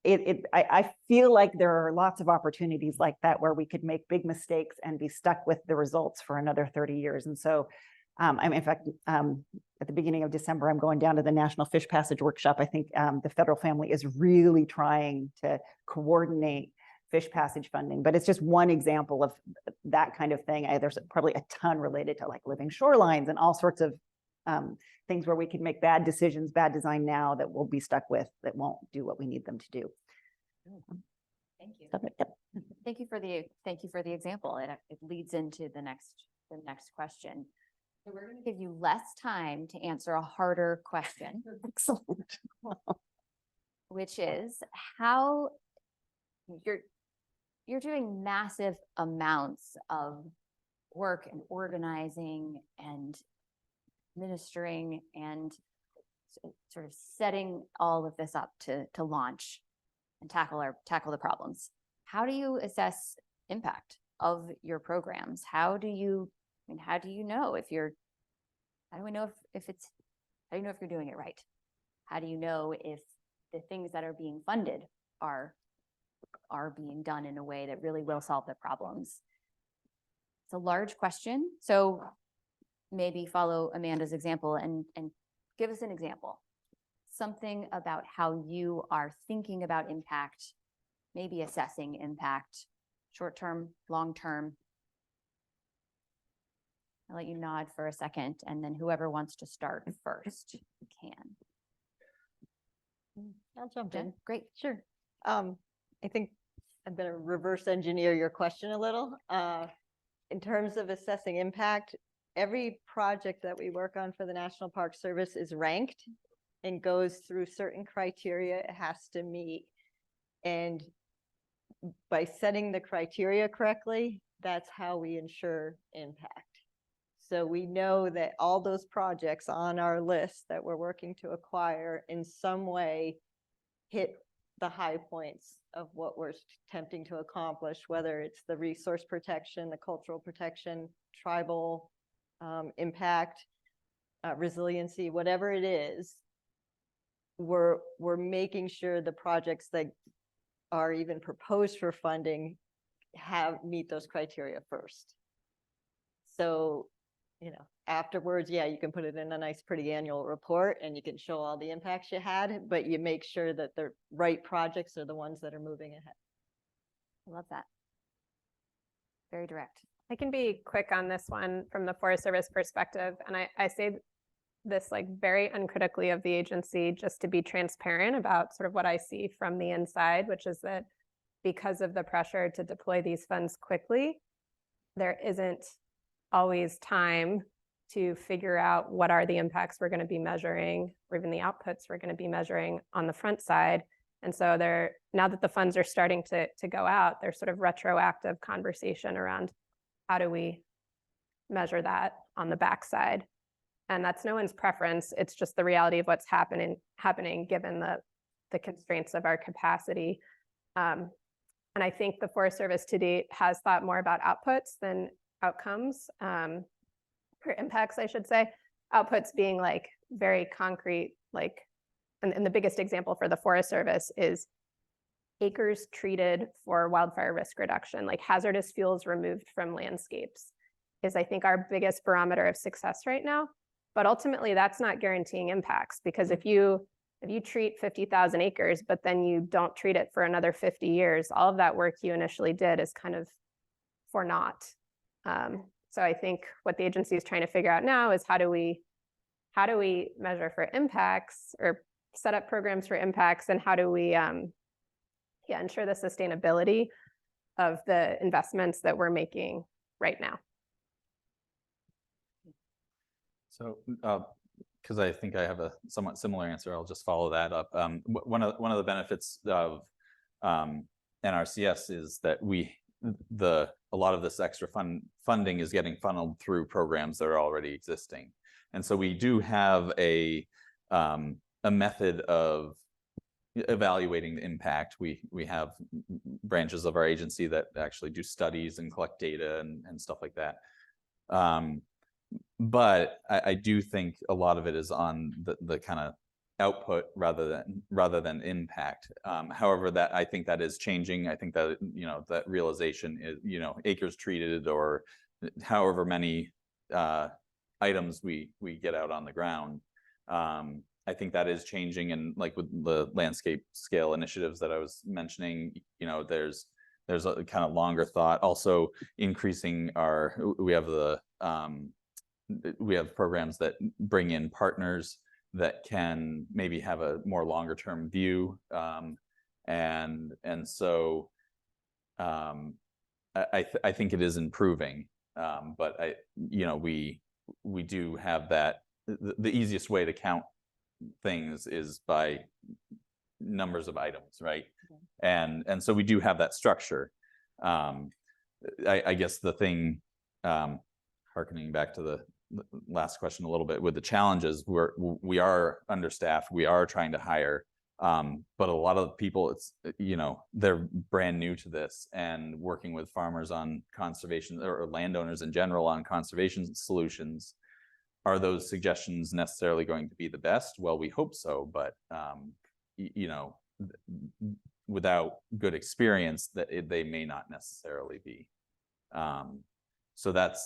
I feel like there are lots of opportunities like that where we could make big mistakes and be stuck with the results for another 30 years. And so in fact, at the beginning of December, I'm going down to the National Fish Passage Workshop. I think the federal family is really trying to coordinate fish passage funding, but it's just one example of that kind of thing. There's probably a ton related to like living shorelines and all sorts of things where we can make bad decisions, bad design now that we'll be stuck with, that won't do what we need them to do. Thank you. Thank you for the example. It leads into the next question. So we're going to give you less time to answer a harder question. Excellent. Which is how you're doing massive amounts of work and organizing and administering and sort of setting all of this up to launch and tackle the problems. How do you assess impact of your programs? How do you know if you're doing it right? How do you know if the things that are being funded are being done in a way that really will solve the problems? It's a large question. So maybe follow Amanda's example and give us an example. Something about how you are thinking about impact, maybe assessing impact, short-term, long-term. I'll let you nod for a second, and then whoever wants to start first can. I'll jump Jen? in. Great. Sure. I think I'm going to reverse engineer your question a little. In terms of assessing impact, every project that we work on for the National Park Service is ranked and goes through certain criteria it has to meet. And by setting the criteria correctly, that's how we ensure impact. So we know that all those projects on our list that we're working to acquire in some way hit the high points of what we're attempting to accomplish, whether it's the resource protection, the cultural protection, tribal impact, resiliency, whatever it is, we're making sure the projects that are even proposed for funding meet those criteria first. So, you know, afterwards, yeah, you can put it in a nice, pretty annual report and you can show all the impacts you had, but you make sure that the right projects are the ones that are moving ahead. I love that. Very direct. I can be quick on this one from the Forest Service perspective. And I say this like very uncritically of the agency, just to be transparent about sort of what I see from the inside, which is that because of the pressure to deploy these funds quickly, there isn't always time to figure out what are the impacts we're going to be measuring, or even the outputs we're going to be measuring on the front side. And so now that the funds are starting to go out, there's sort of retroactive conversation around how do we measure that on the backside. And that's no one's preference. It's just the reality of what's happening given the constraints of our capacity. And I think the Forest Service to date has thought more about outputs than outcomes, or impacts, I should say. Outputs being like very concrete, like, and the biggest example for the Forest Service is acres treated for wildfire risk reduction, like hazardous fuels removed from landscapes, is I think our biggest barometer of success right now. But ultimately, that's not guaranteeing impacts, because if you treat 50,000 acres, but then you don't treat it for another 50 years, all of that work you initially did is kind of for naught. So I think what the agency is trying to figure out now is how do we measure for impacts or set up programs for impacts, and how do we ensure the sustainability of the investments that we're making right now. So, because I think I have a somewhat similar answer, I'll just follow that up. One of the benefits of NRCS is that a lot of this extra funding is getting funneled through programs that are already existing, and so we do have a method of evaluating the impact. We have branches of our agency that actually do studies and collect data and stuff like that. But I do think a lot of it is on the kind of output rather than impact. However, I think that is changing. I think that, you know, that realization is, you know, acres treated or however many items we get out on the ground. I think that is changing, and like with the landscape scale initiatives that I was mentioning, you know, there's a kind of longer thought. Also increasing we have programs that bring in partners that can maybe have a more longer term view, and so I think it is improving, but we do have that. The easiest way to count things is by numbers of items, right? And so we do have that structure. I guess the thing, harkening back to the last question a little bit, with the challenges, we are understaffed, we are trying to hire, but a lot of people, it's, you know, they're brand new to this, and working with farmers on conservation, or landowners in general on conservation solutions. Are those suggestions necessarily going to be the best? Well, we hope so, but you know, without good experience, they may not necessarily be. So that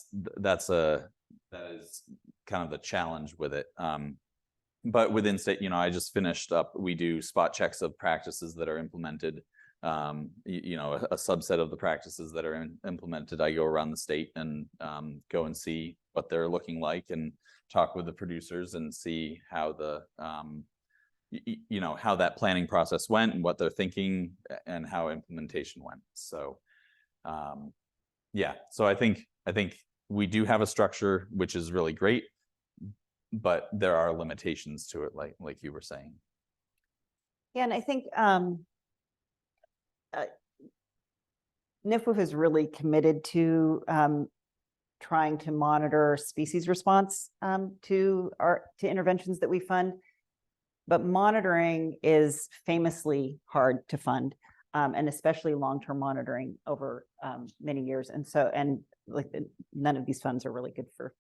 is kind of the challenge with it. But within state, you know, I just finished up, we do spot checks of practices that are implemented. You know, a subset of the practices that are implemented, I go around the state and go and see what they're looking like, and talk with the producers and see how you know, how that planning process went and what they're thinking and how implementation went. So yeah, so I think we do have a structure, which is really great, but there are limitations to it, like you were saying. Yeah, and I think NIFWF is really committed to trying to monitor species response to interventions that we fund. But monitoring is famously hard to fund, and especially long-term monitoring over many years. And so, none of these funds are really good for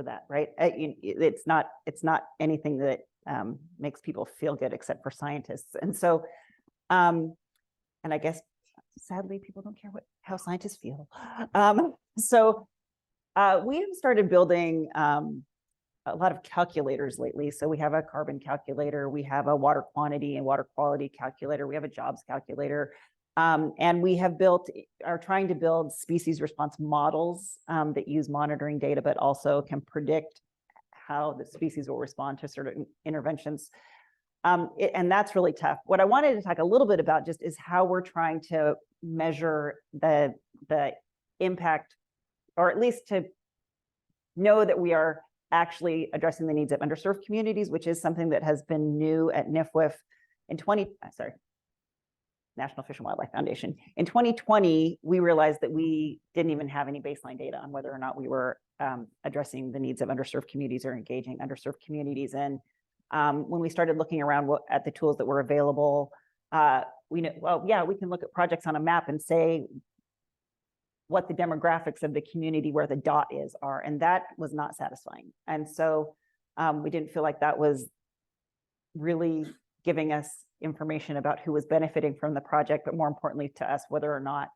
that, right? It's not anything that makes people feel good except for scientists. And so, and I guess sadly, people don't care how scientists feel. So we have started building a lot of calculators lately. So we have a carbon calculator, we have a water quantity and water quality calculator, we have a jobs calculator, and we are trying to build species response models that use monitoring data, but also can predict how the species will respond to certain interventions. And that's really tough. What I wanted to talk a little bit about just is how we're trying to measure the impact, or at least to know that we are actually addressing the needs of underserved communities, which is something that has been new at NIFWF National Fish and Wildlife Foundation. In 2020, we realized that we didn't even have any baseline data on whether or not we were addressing the needs of underserved communities or engaging underserved communities. And when we started looking around at the tools that were available, we know, well, yeah, we can look at projects on a map and say what the demographics of the community where the dot are, and that was not satisfying. And so we didn't feel like that was really giving us information about who was benefiting from the project, but more importantly to us, whether or not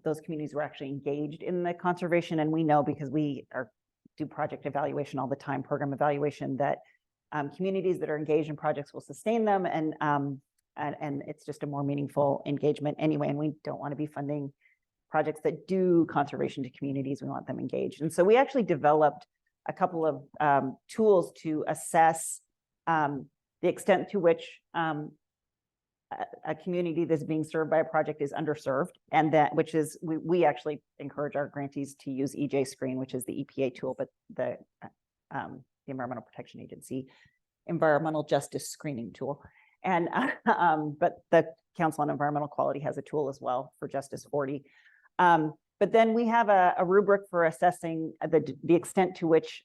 those communities were actually engaged in the conservation. And we know, because we do project evaluation all the time, program evaluation, that communities that are engaged in projects will sustain them, and it's just a more meaningful engagement anyway. And we don't want to be funding projects that do conservation to communities. We want them engaged. And so we actually developed a couple of tools to assess the extent to which a community that's being served by a project is underserved, and we actually encourage our grantees to use EJ Screen, which is the EPA tool, but the Environmental Protection Agency environmental justice screening tool. And but the Council on Environmental Quality has a tool as well for Justice 40. But then we have a rubric for assessing the extent to which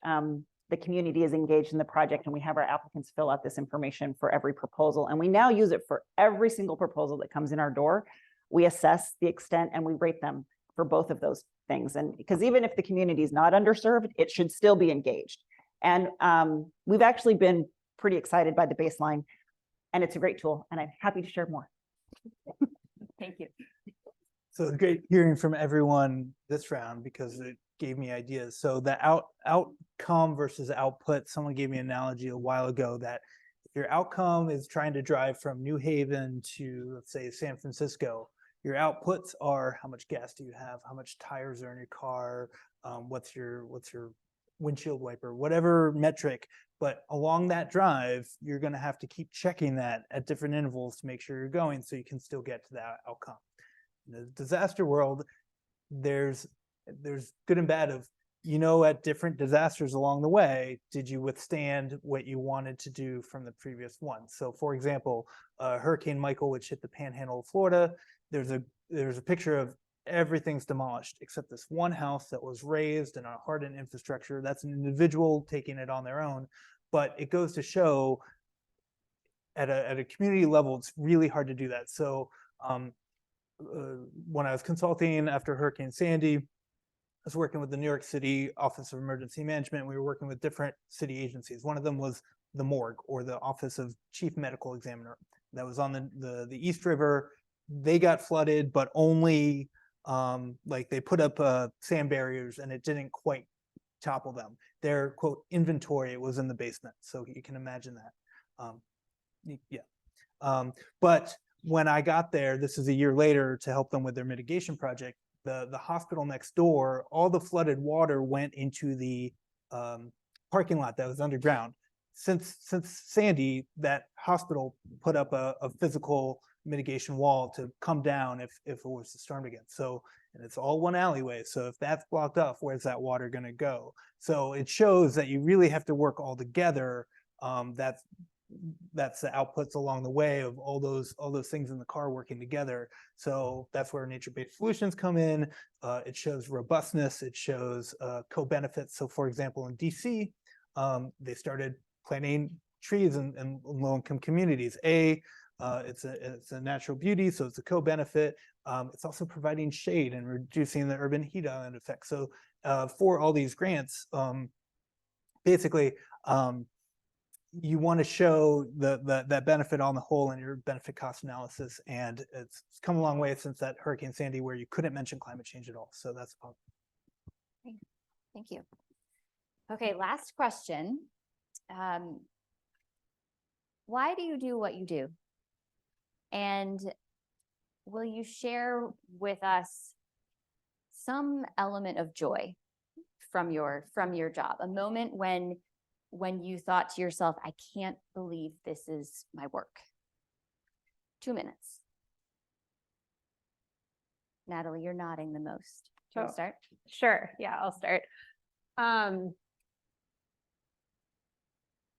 the community is engaged in the project, and we have our applicants fill out this information for every proposal. And we now use it for every single proposal that comes in our door. We assess the extent and we rate them for both of those things. And because even if the community is not underserved, it should still be engaged. And we've actually been pretty excited by the baseline, and it's a great tool, and I'm happy to share more. Thank you. So it's great hearing from everyone this round, because it gave me ideas. So the outcome versus output, someone gave me an analogy a while ago that if your outcome is trying to drive from New Haven to, let's say, San Francisco, your outputs are how much gas do you have, how much tires are in your car, what's your windshield wiper, whatever metric. But along that drive, you're going to have to keep checking that at different intervals to make sure you're going, so you can still get to that outcome. In the disaster world, there's good and bad of, at different disasters along the way, did you withstand what you wanted to do from the previous one? So for example, Hurricane Michael, which hit the panhandle of Florida, there's a picture of everything's demolished except this one house that was raised and a hardened infrastructure. That's an individual taking it on their own. But it goes to show at a community level, it's really hard to do that. So when I was consulting after Hurricane Sandy, I was working with the New York City Office of Emergency Management. We were working with different city agencies. One of them was the morgue, or the Office of Chief Medical Examiner, that was on the East River. They got flooded, but only they put up sand barriers and it didn't quite topple them. Their quote inventory was in the basement, so you can imagine that. But when I got there, this is a year later, to help them with their mitigation project, the hospital next door, all the flooded water went into the parking lot that was underground. Since Sandy, that hospital put up a physical mitigation wall to come down if it was to storm again. So, and it's all one alleyway. So if that's blocked off, where's that water going to go? So it shows that you really have to work all together. That's that's the outputs along the way of all those things in the car working together. So that's where nature-based solutions come in. It shows robustness. It shows co-benefits. So for example, in DC, they started planting trees in low-income communities. It's a natural beauty, so it's a co-benefit. It's also providing shade and reducing the urban heat island effect. So for all these grants, basically, you want to show that benefit on the whole in your benefit cost analysis. And it's come a long way since that Hurricane Sandy, where you couldn't mention climate change at all. So that's Great. Thank you. Okay, last question. Why do you do what you do? And will you share with us some element of joy from your job? A moment when you thought to yourself, I can't believe this is my work. 2 minutes. Natalie, you're nodding the most. Do you want to start? Sure. Yeah, I'll start.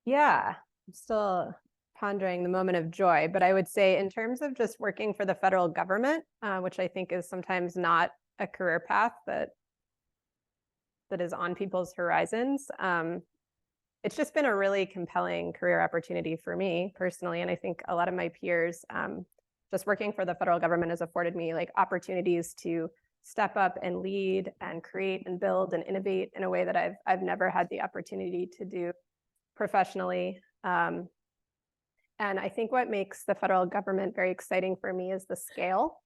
Yeah, I'm still pondering the moment of joy, but I would say in terms of just working for the federal government, which I think is sometimes not a career path that is on people's horizons, it's just been a really compelling career opportunity for me personally. And I think a lot of my peers, just working for the federal government has afforded me like opportunities to step up and lead and create and build and innovate in a way that I've never had the opportunity to do professionally. And I think what makes the federal government very exciting for me is the scale.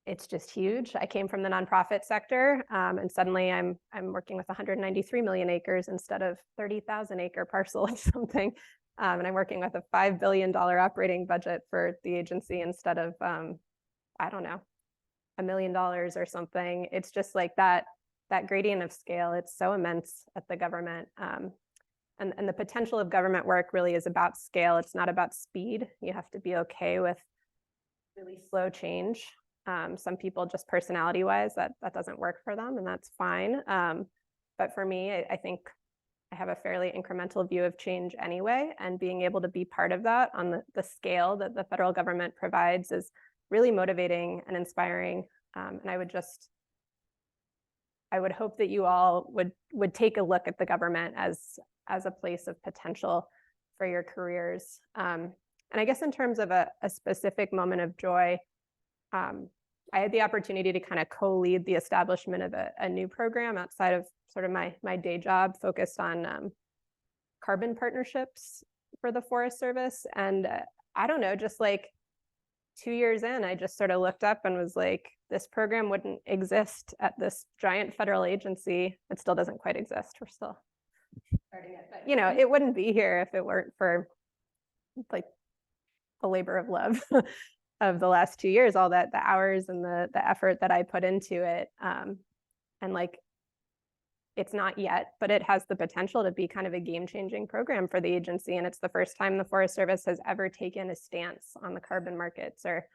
It's just huge. I came from the nonprofit sector, and suddenly I'm working with 193 million acres instead of 30,000 acre parcel or something. And I'm working with a $5 billion operating budget for the agency instead of, I don't know, $1 million or something. It's just like that gradient of scale. It's so immense at the government. And the potential of government work really is about scale. It's not about speed. You have to be okay with really slow change. Some people just personality-wise, that doesn't work for them, and that's fine. But for me, I think I have a fairly incremental view of change anyway, and being able to be part of that on the scale that the federal government provides is really motivating and inspiring. And I would hope that you all would take a look at the government as a place of potential for your careers. And I guess in terms of a specific moment of joy, I had the opportunity to kind of co-lead the establishment of a new program outside of sort of my day job focused on carbon partnerships for the Forest Service. And I don't know, just like 2 years in, I just sort of looked up and was like, this program wouldn't exist at this giant federal agency. It still doesn't quite exist. We're still starting it, but you know, it wouldn't be here if it weren't for like the labor of love of the last 2 years, all the hours and the effort that I put into it. And like, it's not yet, but it has the potential to be kind of a game-changing program for the agency. And it's the first time the Forest Service has ever taken a stance on the carbon markets or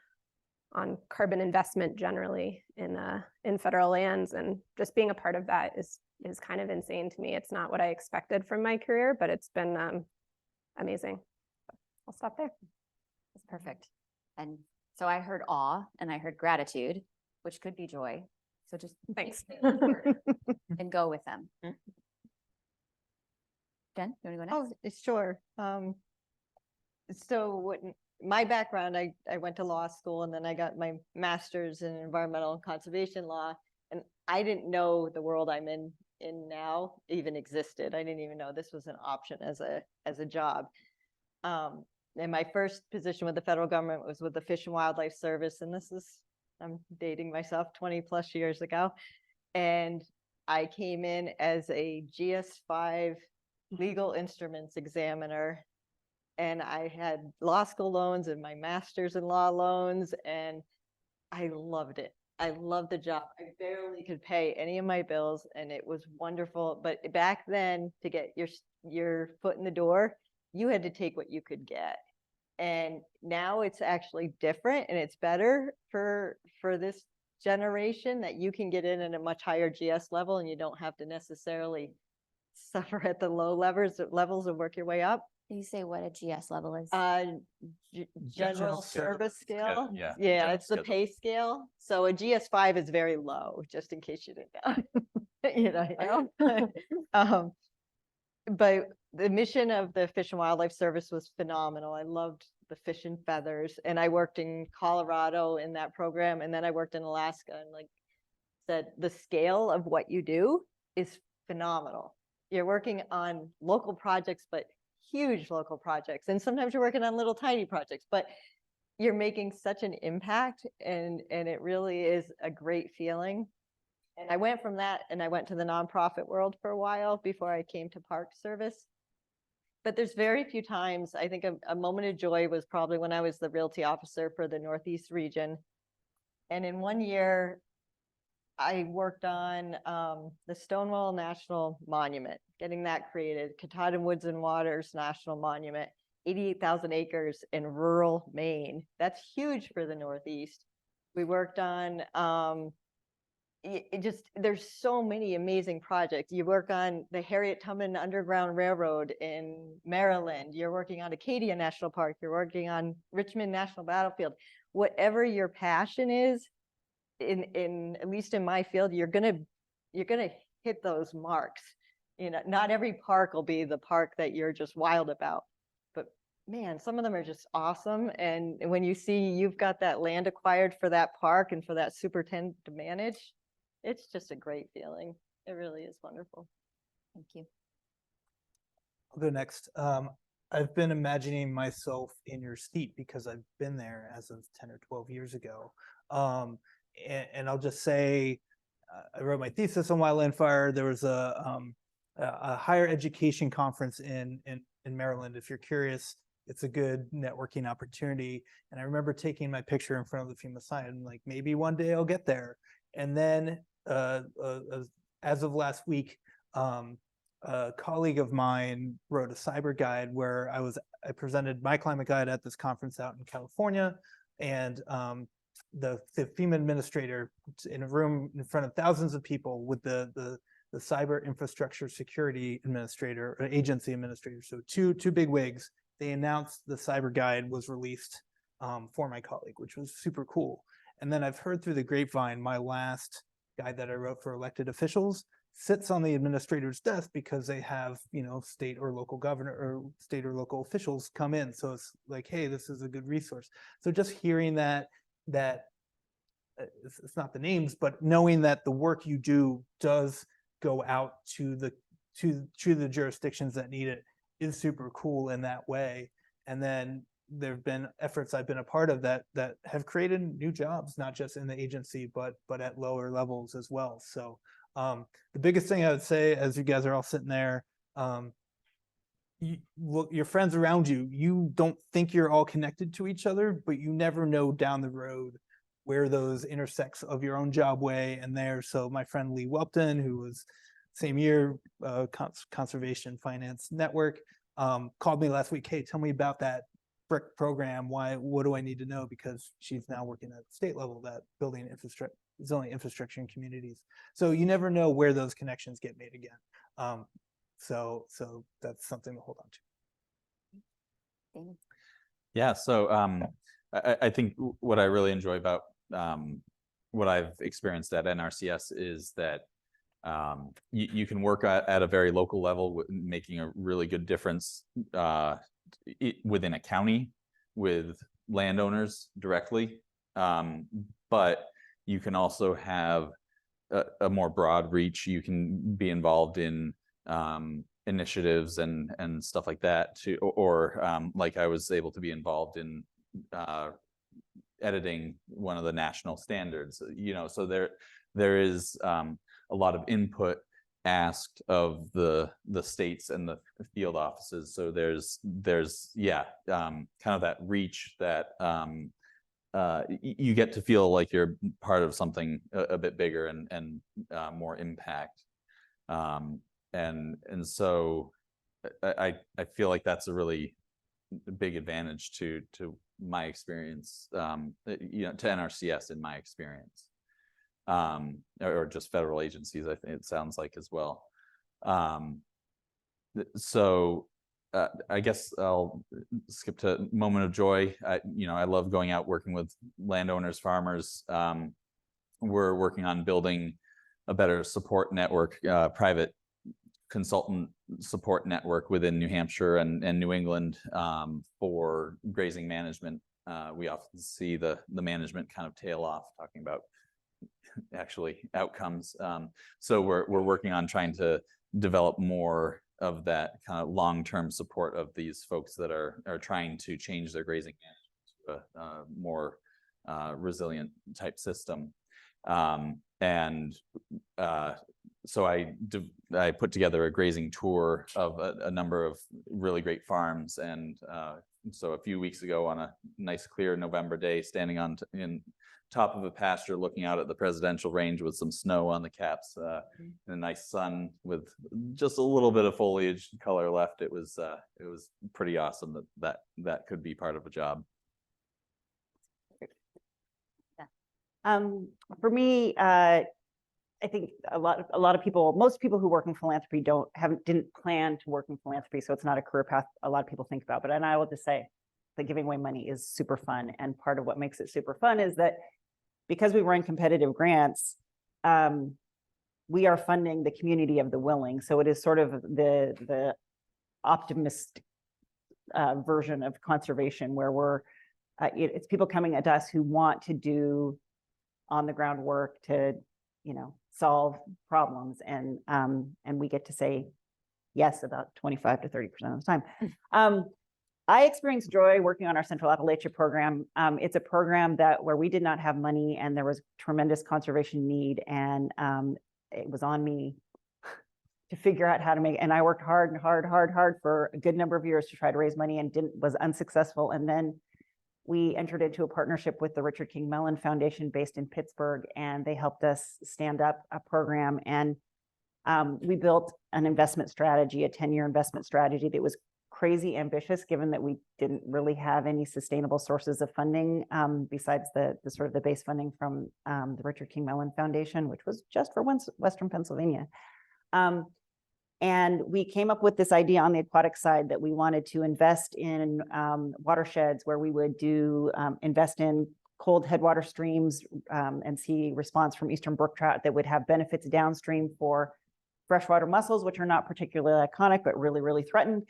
on carbon investment generally in federal lands. And just being a part of that is kind of insane to me. It's not what I expected from my career, but it's been amazing. I'll stop there. That's perfect. And so I heard awe and I heard gratitude, which could be joy. So just Thanks. and go with them. Jen, you want to go next? Oh, sure. So my background, I went to law school and then I got my master's in environmental and conservation law. And I didn't know the world I'm in now even existed. I didn't even know this was an option as a job. And my first position with the federal government was with the Fish and Wildlife Service. And I'm dating myself 20 plus years ago. And I came in as a GS5 legal instruments examiner. And I had law school loans and my master's in law loans. And I loved it. I loved the job. I barely could pay any of my bills and it was wonderful. But back then, to get your foot in the door, you had to take what you could get. And now it's actually different and it's better for this generation that you can get in at a much higher GS level and you don't have to necessarily suffer at the low levels and work your way up. Can you say what a GS level is? General service scale. yeah, Yeah, general it's the schedule. pay scale. So a GS5 is very low, just in case you didn't know. You know. But the mission of the Fish and Wildlife Service was phenomenal. I loved the fish and feathers, and I worked in Colorado in that program, and then I worked in Alaska, and like said, the scale of what you do is phenomenal. You're working on local projects, but huge local projects, and sometimes you're working on little tiny projects, but you're making such an impact, and it really is a great feeling. And I went from that and I went to the nonprofit world for a while before I came to Park Service. But there's very few times, I think a moment of joy was probably when I was the realty officer for the Northeast region. And in one year, I worked on the Stonewall National Monument, getting that created, Katahdin Woods and Waters National Monument, 88,000 acres in rural Maine. That's huge for the Northeast. We worked on there's so many amazing projects. You work on the Harriet Tubman Underground Railroad in Maryland. You're working on Acadia National Park. You're working on Richmond National Battlefield. Whatever your passion is, in at least in my field, you're gonna hit those marks. You know, not every park will be the park that you're just wild about, but man, some of them are just awesome. And when you see you've got that land acquired for that park and for that superintendent to manage, it's just a great feeling. It really is wonderful. Thank you. I'll go next. I've been imagining myself in your seat because I've been there as of 10 or 12 years ago. And I'll just say, I wrote my thesis on wildland fire. There was a higher education conference in Maryland. If you're curious, it's a good networking opportunity. And I remember taking my picture in front of the FEMA sign and like, maybe one day I'll get there. And then as of last week, a colleague of mine wrote a cyber guide where I presented my climate guide at this conference out in California, and the FEMA administrator in a room in front of thousands of people with the cyber infrastructure security administrator or agency administrator. So two big wigs. They announced the cyber guide was released for my colleague, which was super cool. And then I've heard through the grapevine, my last guide that I wrote for elected officials sits on the administrator's desk because they have, you know, state or local governor or state or local officials come in. So it's like, hey, this is a good resource. So just hearing that it's not the names, but knowing that the work you do does go out to the jurisdictions that need it is super cool in that way. And then there have been efforts I've been a part of that have created new jobs, not just in the agency, but at lower levels as well. So the biggest thing I would say, as you guys are all sitting there, look, your friends around you, you don't think you're all connected to each other, but you never know down the road where those intersects of your own job way and there. So my friend Lee Welpton, who was same year, Conservation Finance Network, called me last week. Hey, tell me about that BRIC program. What do I need to know? Because she's now working at state level, that building infrastructure, zoning infrastructure in communities. So you never know where those connections get made again. So that's something to hold on to. Yeah, so I think what I really enjoy about what I've experienced at NRCS is that you can work at a very local level, making a really good difference within a county with landowners directly, but you can also have a more broad reach. You can be involved in initiatives and stuff like that too, or like I was able to be involved in editing one of the national standards, you know, so there is a lot of input asked of the states and the field offices. So there's kind of that reach that you get to feel like you're part of something a bit bigger and more impact. And so I feel like that's a really big advantage to my experience, you know, to NRCS in my experience, or just federal agencies, I think it sounds like as well. So I guess I'll skip to moment of joy. I love going out working with landowners, farmers. We're working on building a better support network, private consultant support network within New Hampshire and New England for grazing management. We often see the management kind of tail off, talking about actually outcomes. So we're working on trying to develop more of that kind of long-term support of these folks that are trying to change their grazing management to a more resilient type system. So I put together a grazing tour of a number of really great farms, and so a few weeks ago on a nice clear November day, standing in top of a pasture looking out at the presidential range with some snow on the caps and a nice sun with just a little bit of foliage color left. It was pretty awesome that could be part of a job. For me, I think a lot of people, most people who work in philanthropy didn't plan to work in philanthropy, so it's not a career path a lot of people think about. But I will just say that giving away money is super fun, and part of what makes it super fun is that because we run competitive grants, we are funding the community of the willing. So it is sort of the optimist version of conservation, where it's people coming at us who want to do on the ground work to solve problems, and we get to say yes about 25 to 30% of the time. I experienced joy working on our Central Appalachia program. It's a program where we did not have money, and there was tremendous conservation need, and it was on me to figure out how to make, and I worked hard for a good number of years to try to raise money, and was unsuccessful. And then we entered into a partnership with the Richard King Mellon Foundation based in Pittsburgh, and they helped us stand up a program. And we built an investment strategy, a 10-year investment strategy that was crazy ambitious, given that we didn't really have any sustainable sources of funding besides the sort of the base funding from the Richard King Mellon Foundation, which was just for Western Pennsylvania. And we came up with this idea on the aquatic side that we wanted to invest in watersheds where we would invest in cold headwater streams and see response from eastern brook trout that would have benefits downstream for freshwater mussels, which are not particularly iconic, but really, really threatened.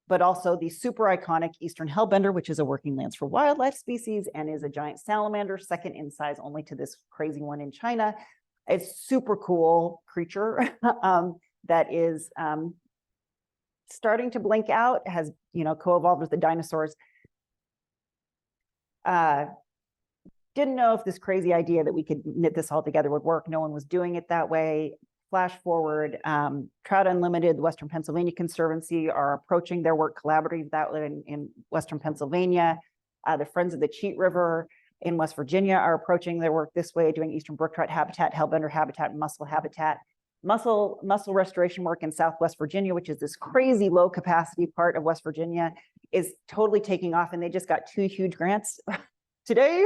But also the super iconic eastern hellbender, which is a working lands for wildlife species and is a giant salamander, second in size only to this crazy one in China. It's super cool creature. That is starting to blink out, has co-evolved with the dinosaurs. Didn't know if this crazy idea that we could knit this all together would work. No one was doing it that way. Flash forward, Trout Unlimited, the Western Pennsylvania Conservancy are approaching their work collaboratively that way in Western Pennsylvania. The Friends of the Cheat River in West Virginia are approaching their work this way, doing eastern brook trout habitat, hellbender habitat, mussel habitat. Mussel restoration work in Southwest Virginia, which is this crazy low capacity part of West Virginia, is totally taking off, and they just got 2 huge grants today.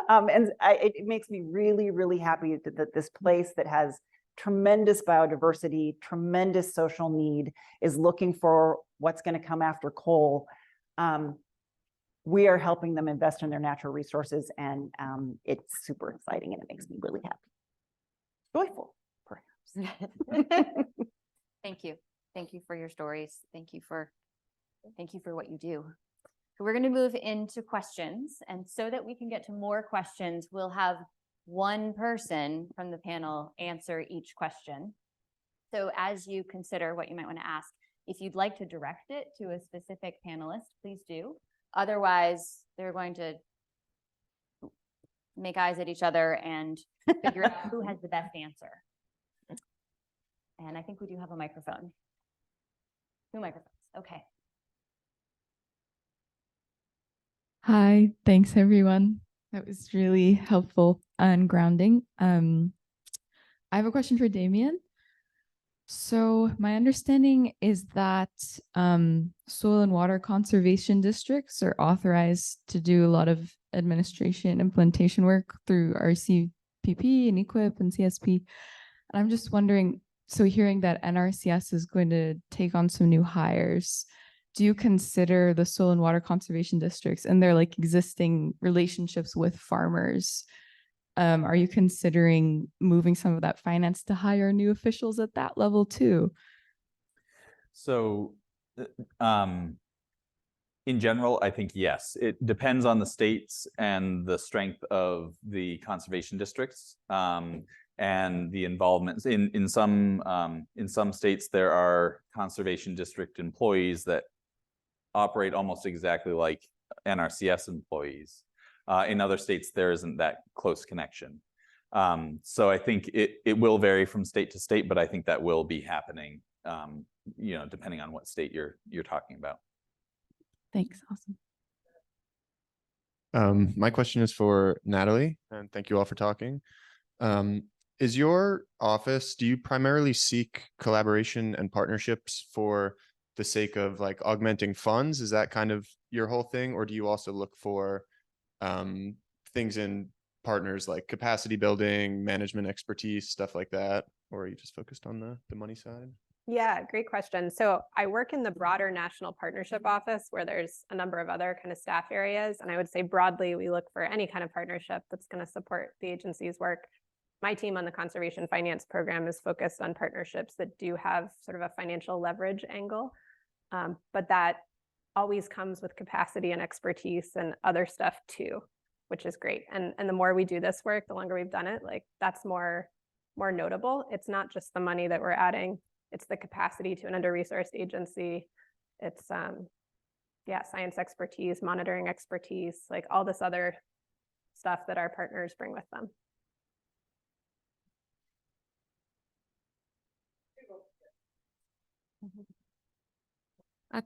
It makes me really, really happy that this place that has tremendous biodiversity, tremendous social need, is looking for what's going to come after coal. We are helping them invest in their natural resources, and it's super exciting, and it makes me really happy. Joyful. Thank you. Thank you for your stories. Thank you for what you do. So we're going to move into questions. And so that we can get to more questions, we'll have one person from the panel answer each question. So as you consider what you might want to ask, if you'd like to direct it to a specific panelist, please do. Otherwise, they're going to make eyes at each other and figure out who has the best answer. And I think we do have a microphone. 2 microphones. Okay. Hi, thanks everyone. That was really helpful and grounding. I have a question for Damien. So my understanding is that soil and water conservation districts are authorized to do a lot of administration implementation work through RCPP and EQIP and CSP. And I'm just wondering, so hearing that NRCS is going to take on some new hires, do you consider the soil and water conservation districts and their like existing relationships with farmers? Are you considering moving some of that finance to hire new officials at that level too? So, in general, I think yes. It depends on the states and the strength of the conservation districts, and the involvement. In some states, there are conservation district employees that operate almost exactly like NRCS employees. In other states, there isn't that close connection. So I think it will vary from state to state, but I think that will be happening, depending on what state you're talking about. Thanks. Awesome. My question is for Natalie, and thank you all for talking. Is your office, do you primarily seek collaboration and partnerships for the sake of like augmenting funds? Is that kind of your whole thing? Or do you also look for things in partners like capacity building, management expertise, stuff like that? Or are you just focused on the money side? Yeah, great question. So I work in the broader national partnership office where there's a number of other kind of staff areas. And I would say broadly, we look for any kind of partnership that's going to support the agency's work. My team on the conservation finance program is focused on partnerships that do have sort of a financial leverage angle. But that always comes with capacity and expertise and other stuff too, which is great. And the more we do this work, the longer we've done it, like that's more notable. It's not just the money that we're adding. It's the capacity to an under-resourced agency. It's science expertise, monitoring expertise, like all this other stuff that our partners bring with them.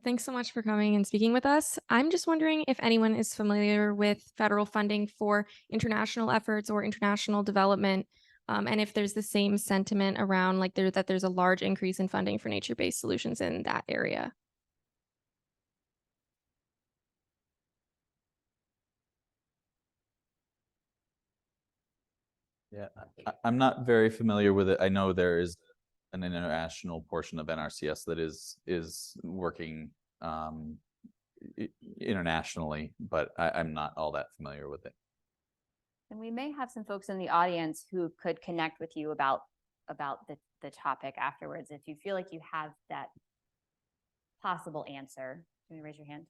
Thanks so much for coming and speaking with us. I'm just wondering if anyone is familiar with federal funding for international efforts or international development, and if there's the same sentiment around like that there's a large increase in funding for nature-based solutions in that area. Yeah, I'm not very familiar with it. I know there is an international portion of NRCS that is working internationally, but I'm not all that familiar with it. And we may have some folks in the audience who could connect with you about the topic afterwards. If you feel like you have that possible answer, can you raise your hand?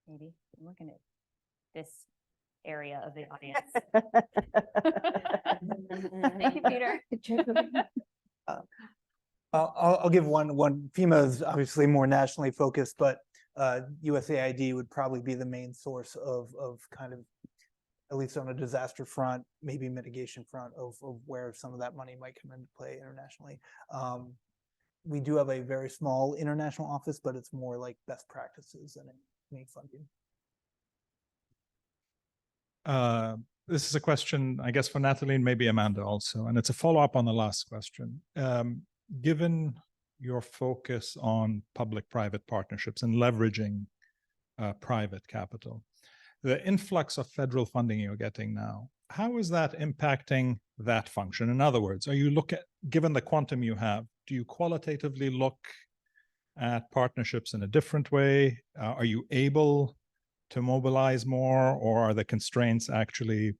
Maybe. I'm looking at this area of the audience. Thank you, Peter. I'll give one. FEMA is obviously more nationally focused, but USAID would probably be the main source of kind of, at least on a disaster front, maybe mitigation front of where some of that money might come into play internationally. We do have a very small international office, but it's more like best practices and any funding. This is a question, I guess, for Natalie and maybe Amanda also, and it's a follow-up on the last question. Given your focus on public-private partnerships and leveraging private capital, the influx of federal funding you're getting now, how is that impacting that function? In other words, given the quantum you have, do you qualitatively look at partnerships in a different way? Are you able to mobilize more, or are the constraints actually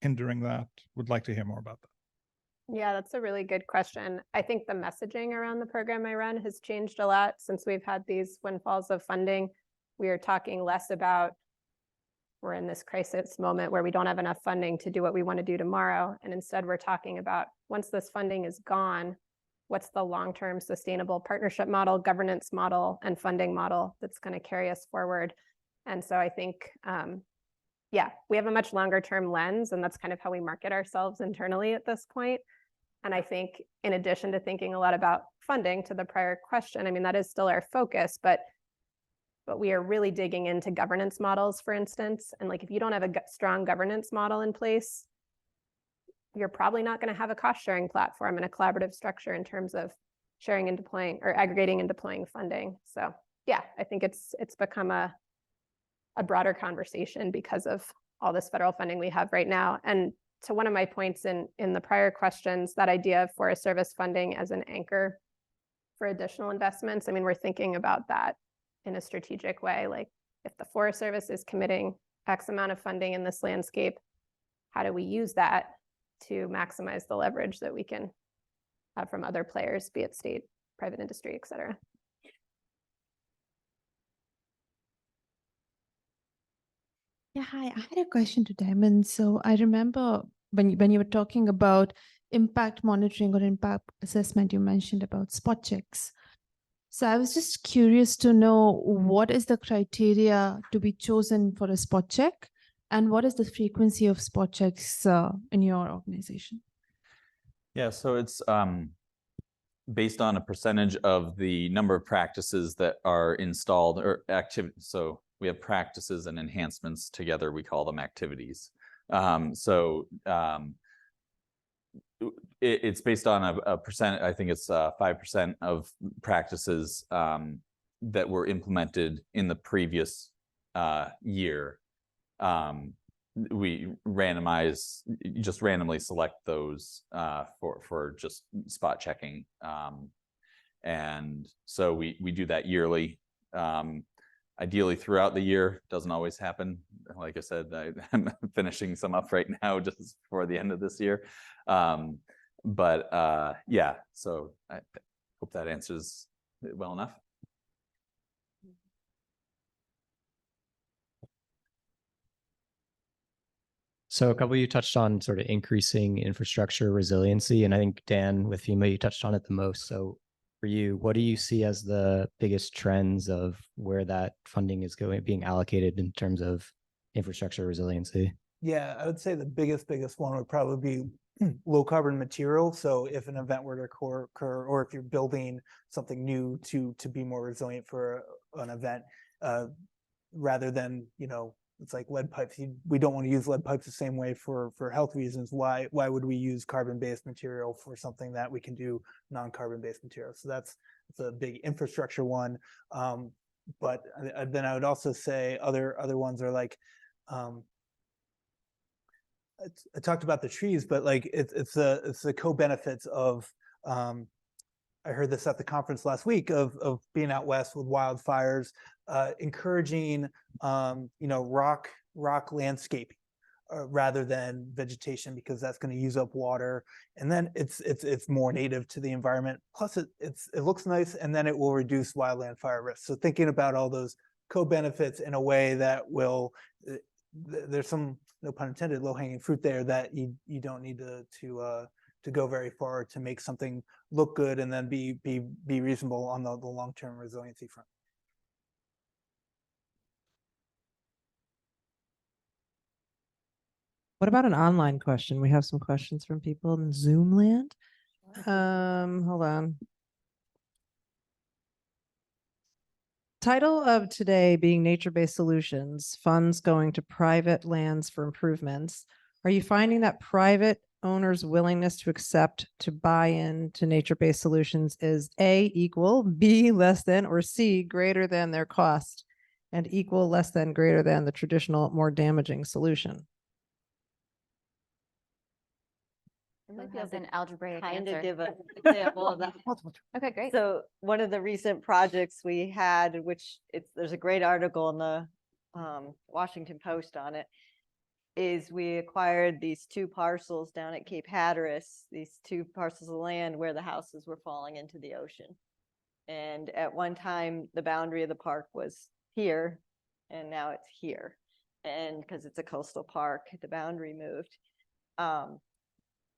hindering that? Would like to hear more about that. Yeah, that's a really good question. I think the messaging around the program I run has changed a lot since we've had these windfalls of funding. We are talking less about we're in this crisis moment where we don't have enough funding to do what we want to do tomorrow. And instead, we're talking about once this funding is gone, what's the long-term sustainable partnership model, governance model, and funding model that's going to carry us forward. And so I think, we have a much longer term lens, and that's kind of how we market ourselves internally at this point. And I think in addition to thinking a lot about funding, to the prior question, I mean, that is still our focus, but we are really digging into governance models, for instance. And like, if you don't have a strong governance model in place, you're probably not going to have a cost sharing platform and a collaborative structure in terms of sharing and deploying or aggregating and deploying funding. So yeah, I think it's become a broader conversation because of all this federal funding we have right now. And to one of my points in the prior questions, that idea of Forest Service funding as an anchor for additional investments. I mean, we're thinking about that in a strategic way. Like if the Forest Service is committing X amount of funding in this landscape, how do we use that to maximize the leverage that we can have from other players, be it state, private industry, et cetera? Yeah, hi. I had a question to Damon. So I remember when you were talking about impact monitoring or impact assessment, you mentioned about spot checks. So I was just curious to know what is the criteria to be chosen for a spot check, and what is the frequency of spot checks in your organization? Yeah, so it's based on a percentage of the number of practices that are installed or activity. So we have practices and enhancements together. We call them activities. It's based on a percent. I think it's 5% of practices that were implemented in the previous year. We just randomly select those for just spot checking. And so we do that yearly. Ideally throughout the year, doesn't always happen. Like I said, I'm finishing some up right now just before the end of this year. Yeah, so I hope that answers it well enough. So a couple of you touched on sort of increasing infrastructure resiliency, and I think Dan with FEMA, you touched on it the most. So for you, what do you see as the biggest trends of where that funding is being allocated in terms of infrastructure resiliency? Yeah, I would say the biggest one would probably be low carbon material. So if an event were to occur, or if you're building something new to be more resilient for an event, rather than, it's like lead pipes. We don't want to use lead pipes the same way for health reasons. Why would we use carbon-based material for something that we can do non-carbon-based material? So that's a big infrastructure one. But then I would also say other ones are like, I talked about the trees, but like it's the co-benefits of, I heard this at the conference last week of being out west with wildfires, encouraging rock landscaping rather than vegetation, because that's going to use up water, and then it's more native to the environment. Plus it looks nice, and then it will reduce wildland fire risk. So thinking about all those co-benefits in a way that will, there's some, no pun intended, low-hanging fruit there that you don't need to go very far to make something look good and then be reasonable on the long-term resiliency front. What about an online question? We have some questions from people in Zoom land. Hold on. Title of today being nature-based solutions, funds going to private lands for improvements. Are you finding that private owners' willingness to accept to buy into nature-based solutions is A, equal, B, less than, or C, greater than their cost, and equal, less than, greater than the traditional, more damaging solution? Has an algebraic Kind answer. of give an example of that. Okay, great. So one of the recent projects we had, which there's a great article in the Washington Post on it, is we acquired these 2 parcels down at Cape Hatteras, these 2 parcels of land where the houses were falling into the ocean. And at one time, the boundary of the park was here, and now it's here. And because it's a coastal park, the boundary moved.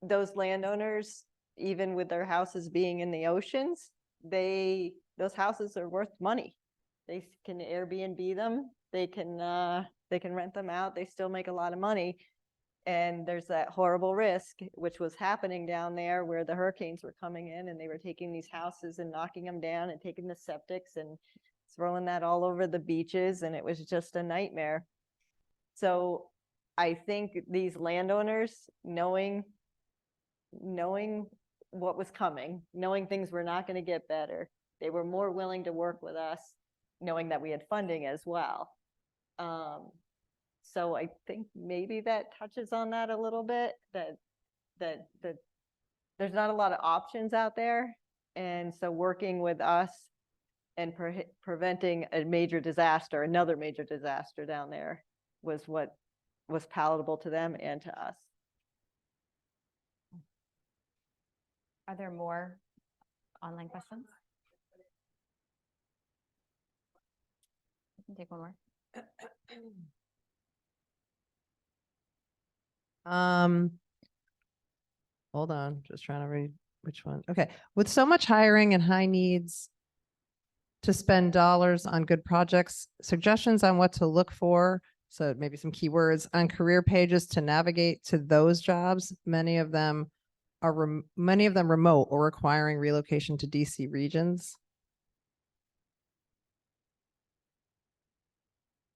Those landowners, even with their houses being in the oceans, those houses are worth money. They can Airbnb them. They can rent them out. They still make a lot of money. And there's that horrible risk, which was happening down there where the hurricanes were coming in and they were taking these houses and knocking them down and taking the septics and throwing that all over the beaches. And it was just a nightmare. So I think these landowners, knowing what was coming, knowing things were not going to get better, they were more willing to work with us, knowing that we had funding as well. So I think maybe that touches on that a little bit, that there's not a lot of options out there. And so working with us and preventing a major disaster, another major disaster down there, was what was palatable to them and to us. Are there more online questions? I can take one more. Hold on, just trying to read which one. Okay, with so much hiring and high needs to spend dollars on good projects, suggestions on what to look for. So maybe some keywords on career pages to navigate to those jobs. Many of them remote or requiring relocation to DC regions.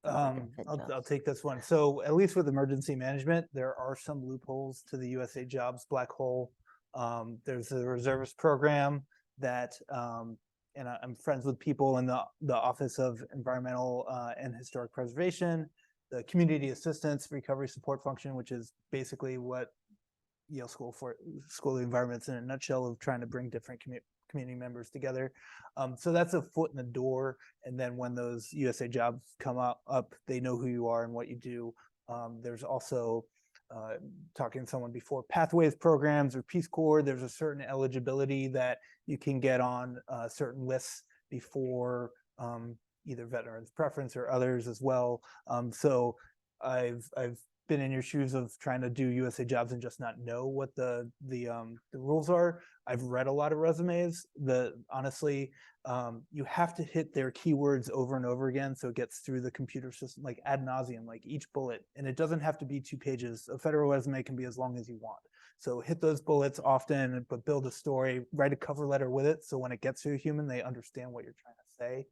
I'll take this one. So at least with emergency management, there are some loopholes to the USA Jobs black hole. There's a reservist program that, and I'm friends with people in the Office of Environmental and Historic Preservation, the Community Assistance Recovery Support Function, which is basically what Yale School of the Environment's in a nutshell, of trying to bring different community members together. So that's a foot in the door. And then when those USA Jobs come up, they know who you are and what you do. There's also, talking to someone before, Pathways programs or Peace Corps. There's a certain eligibility that you can get on certain lists before either Veterans Preference or others as well. So I've been in your shoes of trying to do USA Jobs and just not know what the rules are. I've read a lot of resumes. Honestly, you have to hit their keywords over and over again so it gets through the computer system, like ad nauseum, like each bullet. And it doesn't have to be 2 pages. A federal resume can be as long as you want. So hit those bullets often, but build a story, write a cover letter with it. So when it gets to a human, they understand what you're trying to say.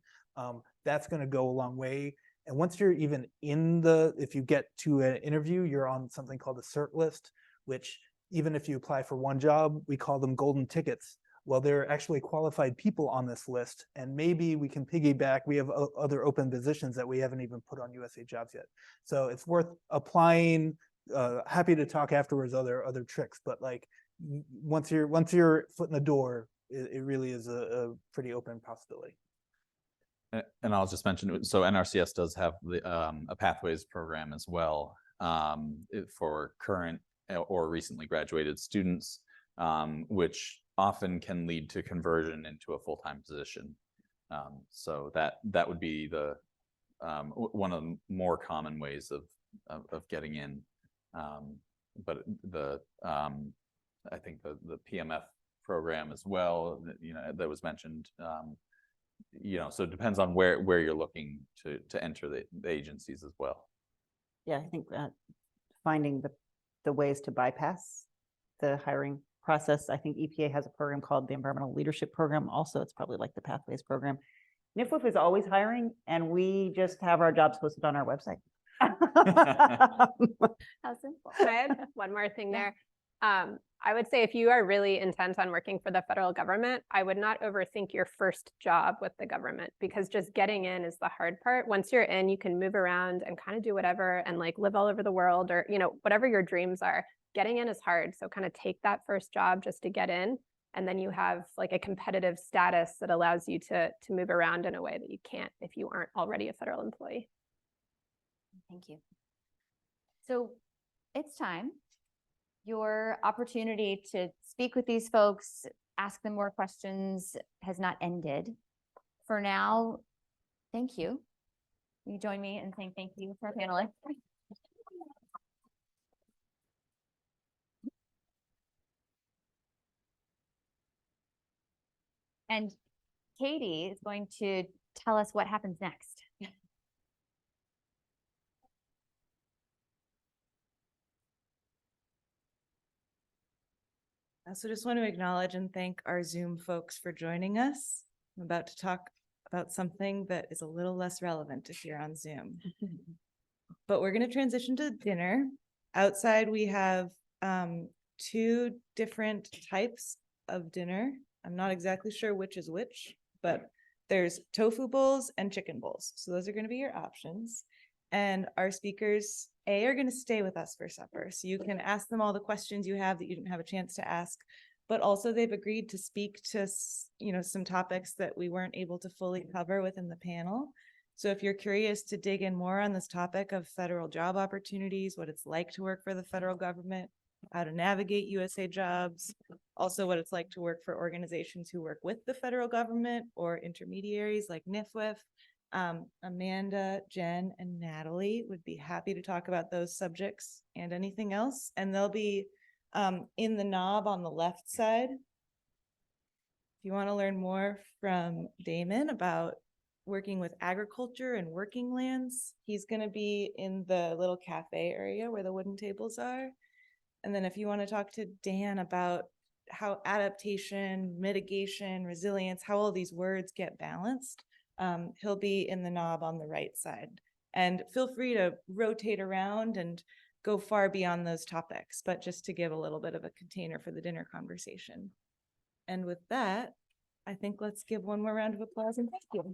That's going to go a long way. And once you're even if you get to an interview, you're on something called a cert list, which even if you apply for one job, we call them golden tickets. Well, there are actually qualified people on this list, and maybe we can piggyback. We have other open positions that we haven't even put on USA Jobs yet. So it's worth applying. Happy to talk afterwards, other tricks, but like once you're foot in the door, it really is a pretty open possibility. And I'll just mention, so NRCS does have a Pathways program as well for current or recently graduated students, which often can lead to conversion into a full-time position. So that would be the one of the more common ways of getting in. But I think the PMF program as well, that was mentioned. So it depends on where you're looking to enter the agencies as well. Yeah, I think finding the ways to bypass the hiring process. I think EPA has a program called the Environmental Leadership Program. Also, it's probably like the Pathways program. NIFWF is always hiring, and we just have our jobs posted on our website. How simple. Can I add one more thing there? I would say if you are really intent on working for the federal government, I would not overthink your first job with the government, because just getting in is the hard part. Once you're in, you can move around and kind of do whatever and like live all over the world, or whatever your dreams are. Getting in is hard. So kind of take that first job just to get in, and then you have like a competitive status that allows you to move around in a way that you can't if you aren't already a federal employee. Thank you. So it's time. Your opportunity to speak with these folks, ask them more questions, has not ended. For now, thank you. Will you join me in saying thank you for our panelists? And Katie is going to tell us what happens next. I also just want to acknowledge and thank our Zoom folks for joining us. I'm about to talk about something that is a little less relevant if you're on Zoom. But we're going to transition to dinner. Outside, we have 2 different types of dinner. I'm not exactly sure which is which, but there's tofu bowls and chicken bowls. So those are going to be your options. And our speakers are going to stay with us for supper. So you can ask them all the questions you have that you didn't have a chance to ask, but also they've agreed to speak to, some topics that we weren't able to fully cover within the panel. So if you're curious to dig in more on this topic of federal job opportunities, what it's like to work for the federal government, how to navigate USA jobs, also what it's like to work for organizations who work with the federal government or intermediaries like NIFWIF, Amanda, Jen, and Natalie would be happy to talk about those subjects and anything else. And they'll be in the knob on the left side. If you want to learn more from Damon about working with agriculture and working lands, he's going to be in the little cafe area where the wooden tables are. And then if you want to talk to Dan about how adaptation, mitigation, resilience, how all these words get balanced, he'll be in the knob on the right side. And feel free to rotate around and go far beyond those topics, but just to give a little bit of a container for the dinner conversation. And with that, I think let's give one more round of applause and thank you.